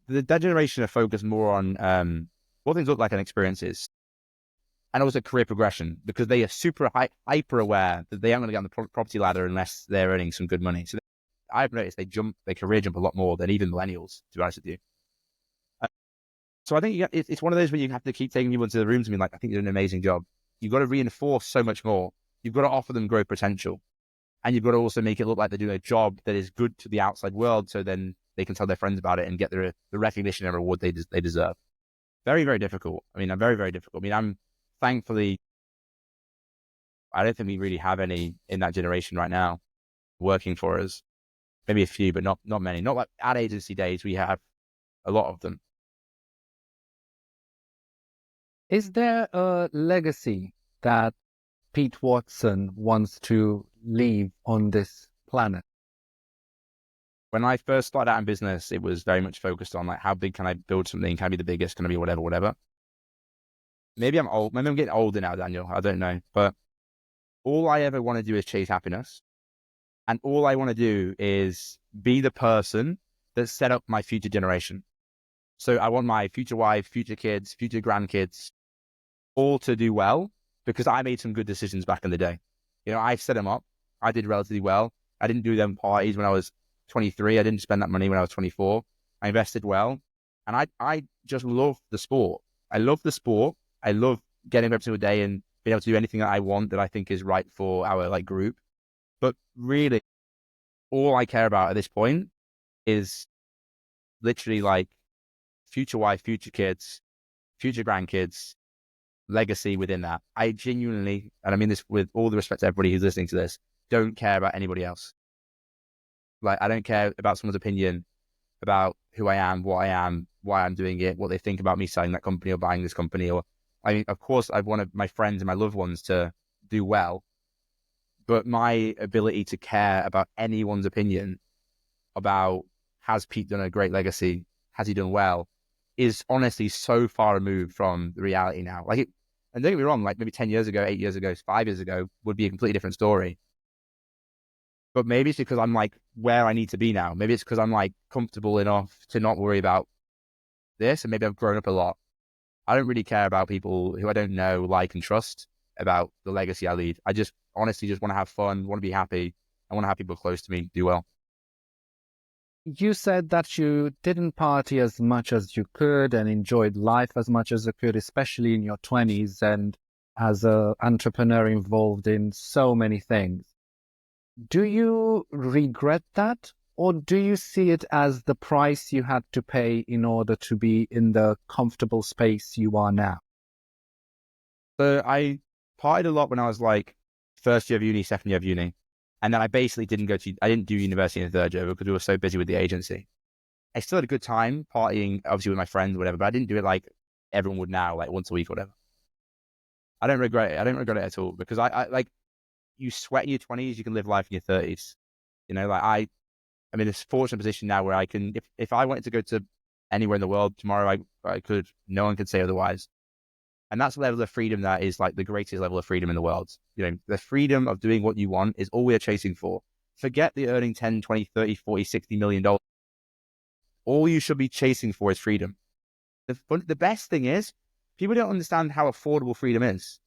that generation are focused more on what things look like and experiences, and also career progression, because they are super hyper aware that they aren't going to get on the property ladder unless they're earning some good money. So I've noticed they career jump a lot more than even millennials, to be honest with you. So I think it's one of those where you have to keep taking people into the rooms and be like, I think you're doing an amazing job. You've got to reinforce so much more. You've got to offer them growth potential. And you've got to also make it look like they're doing a job that is good to the outside world, so then they can tell their friends about it and get the recognition and reward they deserve. Very, very difficult. I mean, I'm very, very difficult. I mean, I'm thankfully, I don't think we really have any in that generation right now working for us. Maybe a few, but not many. Not like ad agency days, we have a lot of them. Is there a legacy that Pete Watson wants to leave on this planet? When I first started out in business, it was very much focused on like, how big can I build something? Can I be the biggest? Can I be whatever? Maybe I'm old. Maybe I'm getting older now, Daniel. I don't know. But all I ever want to do is chase happiness. And all I want to do is be the person that set up my future generation. So I want my future wife, future kids, future grandkids, all to do well, because I made some good decisions back in the day. I set them up. I did relatively well. I didn't do them parties when I was 23. I didn't spend that money when I was 24. I invested well. And I just love the sport. I love the sport. I love getting up every single day and being able to do anything that I want that I think is right for our like group. But really, all I care about at this point is literally like future wife, future kids, future grandkids, legacy within that. I genuinely, and I mean this with all the respect to everybody who's listening to this, don't care about anybody else. Like, I don't care about someone's opinion about who I am, what I am, why I'm doing it, what they think about me selling that company or buying this company. Or, I mean, of course, I want my friends and my loved ones to do well, but my ability to care about anyone's opinion about, has Pete done a great legacy? Has he done well? Is honestly so far removed from the reality now. Like, and don't get me wrong, like maybe 10 years ago, 8 years ago, 5 years ago would be a completely different story. But maybe it's because I'm like where I need to be now. Maybe it's because I'm like comfortable enough to not worry about this. And maybe I've grown up a lot. I don't really care about people who I don't know, like, and trust about the legacy I leave. I just honestly just want to have fun, want to be happy. I want to have people close to me do well. You said that you didn't party as much as you could and enjoyed life as much as you could, especially in your 20s and as an entrepreneur involved in so many things. Do you regret that, or do you see it as the price you had to pay in order to be in the comfortable space you are now? So I partied a lot when I was like first year of uni, second year of uni. And then I basically I didn't do university in the third year because we were so busy with the agency. I still had a good time partying, obviously with my friends or whatever, but I didn't do it like everyone would now, like once a week or whatever. I don't regret it. I don't regret it at all, because I like, you sweat in your 20s, you can live life in your 30s. Like I'm in this fortunate position now where I can, if I wanted to go to anywhere in the world tomorrow, I could, no one could say otherwise. And that's a level of freedom that is like the greatest level of freedom in the world. The freedom of doing what you want is all we're chasing for. Forget the earning 10, 20, 30, 40, 60 million dollars. All you should be chasing for is freedom. The best thing is, People don't understand how affordable freedom is.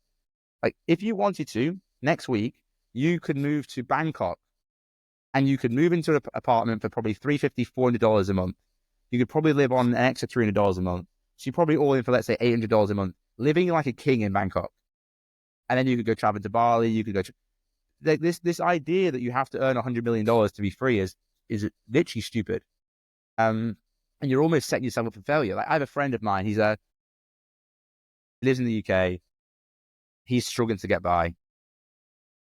Like, if you wanted to, next week, you could move to Bangkok and you could move into an apartment for probably $350, $400 a month. You could probably live on an extra $300 a month. So you're probably all in for, let's say, $800 a month, living like a king in Bangkok. And then you could go travel to Bali. You could go this idea that you have to earn $100 million to be free is literally stupid. And you're almost setting yourself up for failure. Like, I have a friend of mine. He lives in the UK. He's struggling to get by.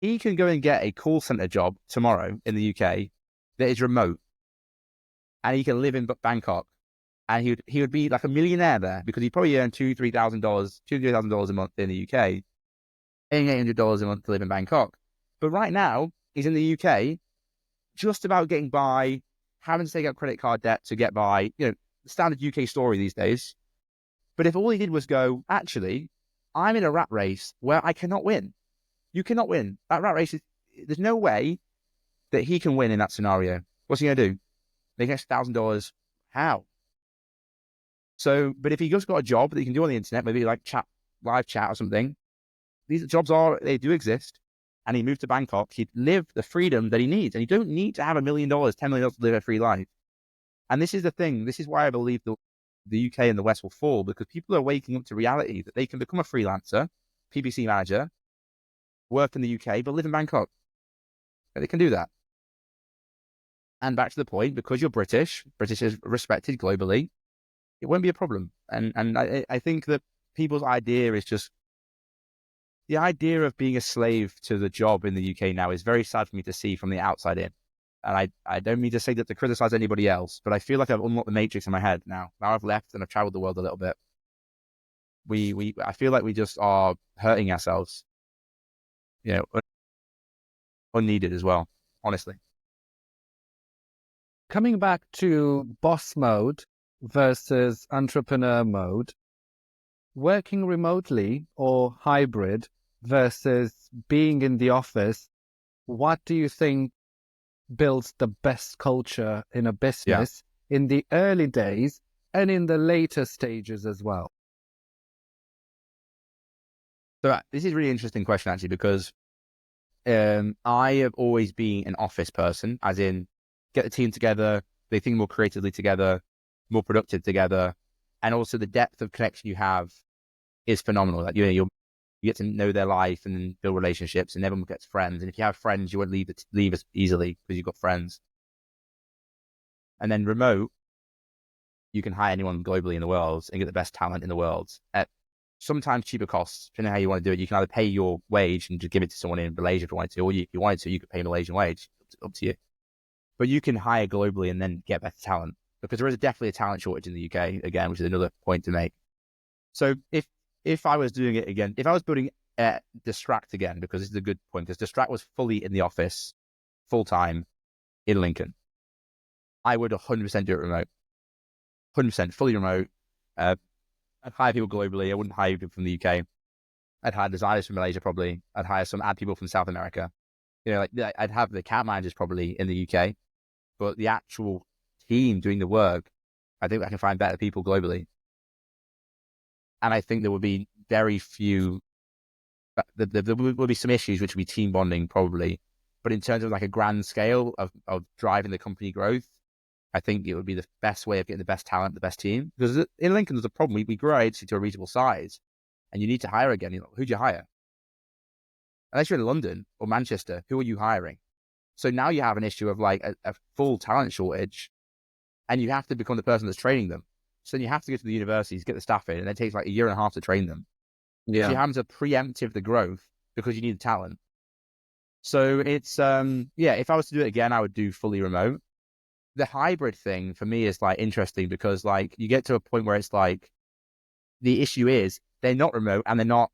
He can go and get a call center job tomorrow in the UK that is remote, and he can live in Bangkok, and he would be like a millionaire there because he'd probably earn $2,000-$3,000 a month in the UK, paying $800 a month to live in Bangkok. But right now, he's in the UK, just about getting by, having to take out credit card debt to get by, the standard UK story these days. But if all he did was go, actually, I'm in a rat race where I cannot win. You cannot win. That rat race there's no way that he can win in that scenario. What's he going to do? Make $1,000. How? So, but if he just got a job that he can do on the internet, maybe like live chat or something, these jobs they do exist. And he moved to Bangkok, he'd live the freedom that he needs. And you don't need to have $1 million, $10 million to live a free life. And this is the thing. This is why I believe the UK and the West will fall, because people are waking up to reality that they can become a freelancer, PPC manager, work in the UK, but live in Bangkok. And they can do that. And back to the point, because you're British is respected globally, it won't be a problem. And I think that people's idea is just, the idea of being a slave to the job in the UK now is very sad for me to see from the outside in. And I don't mean to say that to criticize anybody else, but I feel like I've unlocked the matrix in my head now. Now I've left and I've traveled the world a little bit. I feel like we just are hurting ourselves, unneeded as well, honestly. Coming back to boss mode versus entrepreneur mode, working remotely or hybrid versus being in the office, what do you think builds the best culture in a business in the early days and in the later stages as well? So this is a really interesting question, actually, because I have always been an office person, as in get the team together, they think more creatively together, more productive together, and also the depth of connection you have is phenomenal. Like, you get to know their life and build relationships, and everyone gets friends. And if you have friends, you won't leave as easily because you've got friends. And then remote, you can hire anyone globally in the world and get the best talent in the world at sometimes cheaper costs, depending on how you want to do it. You can either pay your wage and just give it to someone in Malaysia if you wanted to, or if you wanted to, you could pay a Malaysian wage. It's up to you. But you can hire globally and then get better talent, because there is definitely a talent shortage in the UK, again, which is another point to make. So if I was doing it again, if I was building Distract again, because this is a good point, because Distract was fully in the office, full-time, in Lincoln, I would 100% do it remote. 100%, fully remote. I'd hire people globally. I wouldn't hire people from the UK. I'd hire designers from Malaysia, probably. I'd hire some ad people from South America. I'd have the account managers probably in the UK, but the actual team doing the work, I think I can find better people globally. And I think there would be very few, there will be some issues, which would be team bonding probably. But in terms of like a grand scale of driving the company growth, I think it would be the best way of getting the best talent, the best team. Because in Lincoln, there's a problem. We grow our agency to a reasonable size, and you need to hire again. Who do you hire? Unless you're in London or Manchester, who are you hiring? So now you have an issue of like a full talent shortage, and you have to become the person that's training them. So then you have to go to the universities, get the staff in, and it takes like 1.5 years to train them. Yeah. So you're having to preemptive the growth because you need the talent. So it's, if I was to do it again, I would do fully remote. The hybrid thing for me is like interesting because like you get to a point where it's like, the issue is they're not remote and they're not,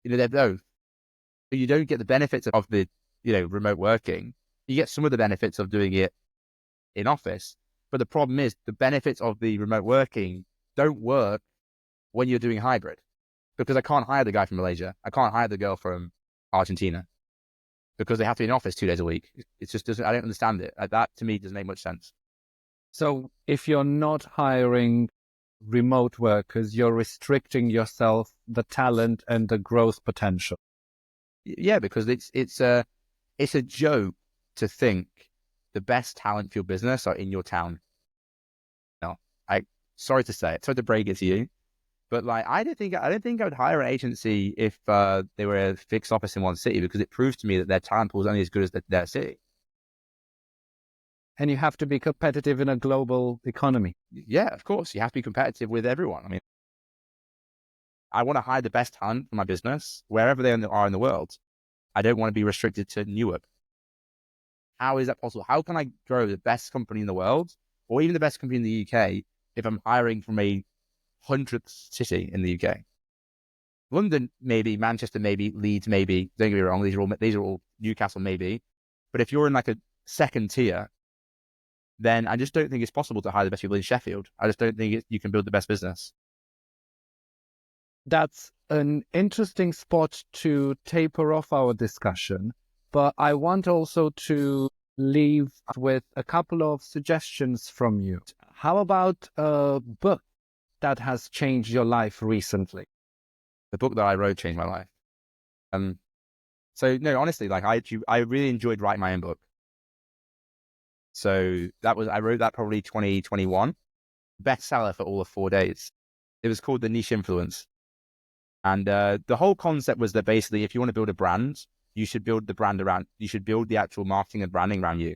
they're both. So you don't get the benefits of the, remote working. You get some of the benefits of doing it in office. But the problem is the benefits of the remote working don't work when you're doing hybrid, because I can't hire the guy from Malaysia. I can't hire the girl from Argentina because they have to be in office 2 days a week. It just doesn't, I don't understand it. That to me doesn't make much sense. So if you're not hiring remote workers, you're restricting yourself, the talent and the growth potential. Yeah, because it's a joke to think the best talent for your business are in your town. No, sorry to say it, sorry to break it to you, but like I don't think I would hire an agency if they were a fixed office in one city, because it proves to me that their talent pool is only as good as their city. And you have to be competitive in a global economy. Yeah, of course, you have to be competitive with everyone. I mean, I want to hire the best talent for my business wherever they are in the world. I don't want to be restricted to Newark. How is that possible? How can I grow the best company in the world, or even the best company in the UK, if I'm hiring from a 100th city in the UK? London, maybe. Manchester, maybe. Leeds, maybe. Don't get me wrong. These are all Newcastle, maybe. But if you're in like a second tier, then I just don't think it's possible to hire the best people in Sheffield. I just don't think you can build the best business. That's an interesting spot to taper off our discussion, but I want also to leave with a couple of suggestions from you. How about a book that has changed your life recently? The book that I wrote changed my life. So no, honestly, like I really enjoyed writing my own book. So I wrote that probably 2021, bestseller for all of 4 days. It was called The Niche Influence. And the whole concept was that basically, if you want to build a brand, you should build the actual marketing and branding around you.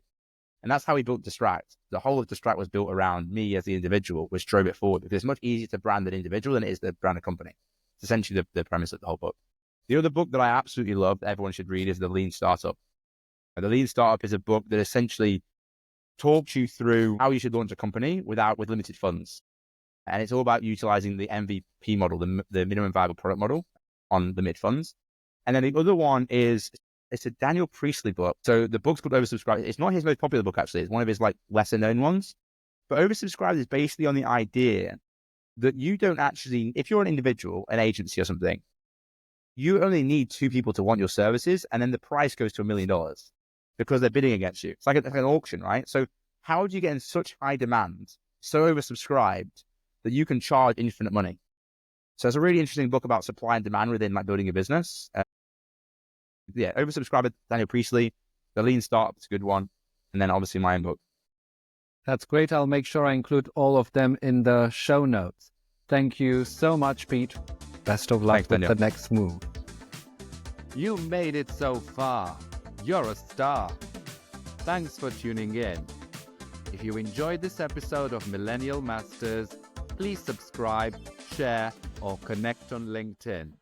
And that's how we built Distract. The whole of Distract was built around me as the individual, which drove it forward, because it's much easier to brand an individual than it is to brand a company. It's essentially the premise of the whole book. The other book that I absolutely love, that everyone should read, is The Lean Startup. And The Lean Startup is a book that essentially talks you through how you should launch a company with limited funds. And it's all about utilizing the MVP model, the minimum viable product model, on the mid funds. And then the other one is, it's a Daniel Priestley book. So the book's called Oversubscribed. It's not his most popular book, actually. It's one of his like lesser known ones. But Oversubscribed is basically on the idea that you don't actually, if you're an individual, an agency or something, you only need 2 people to want your services, and then the price goes to $1 million because they're bidding against you. It's like an auction, right? So how do you get in such high demand, so oversubscribed, that you can charge infinite money? So it's a really interesting book about supply and demand within like building a business. Oversubscribed, Daniel Priestley. The Lean Startup is a good one. And then obviously my own book. That's great. I'll make sure I include all of them in the show notes. Thank you so much, Pete. Best of luck with the next move. You made it so far. You're a star. Thanks for tuning in. If you enjoyed this episode of Millennial Masters, please subscribe, share, or connect on LinkedIn.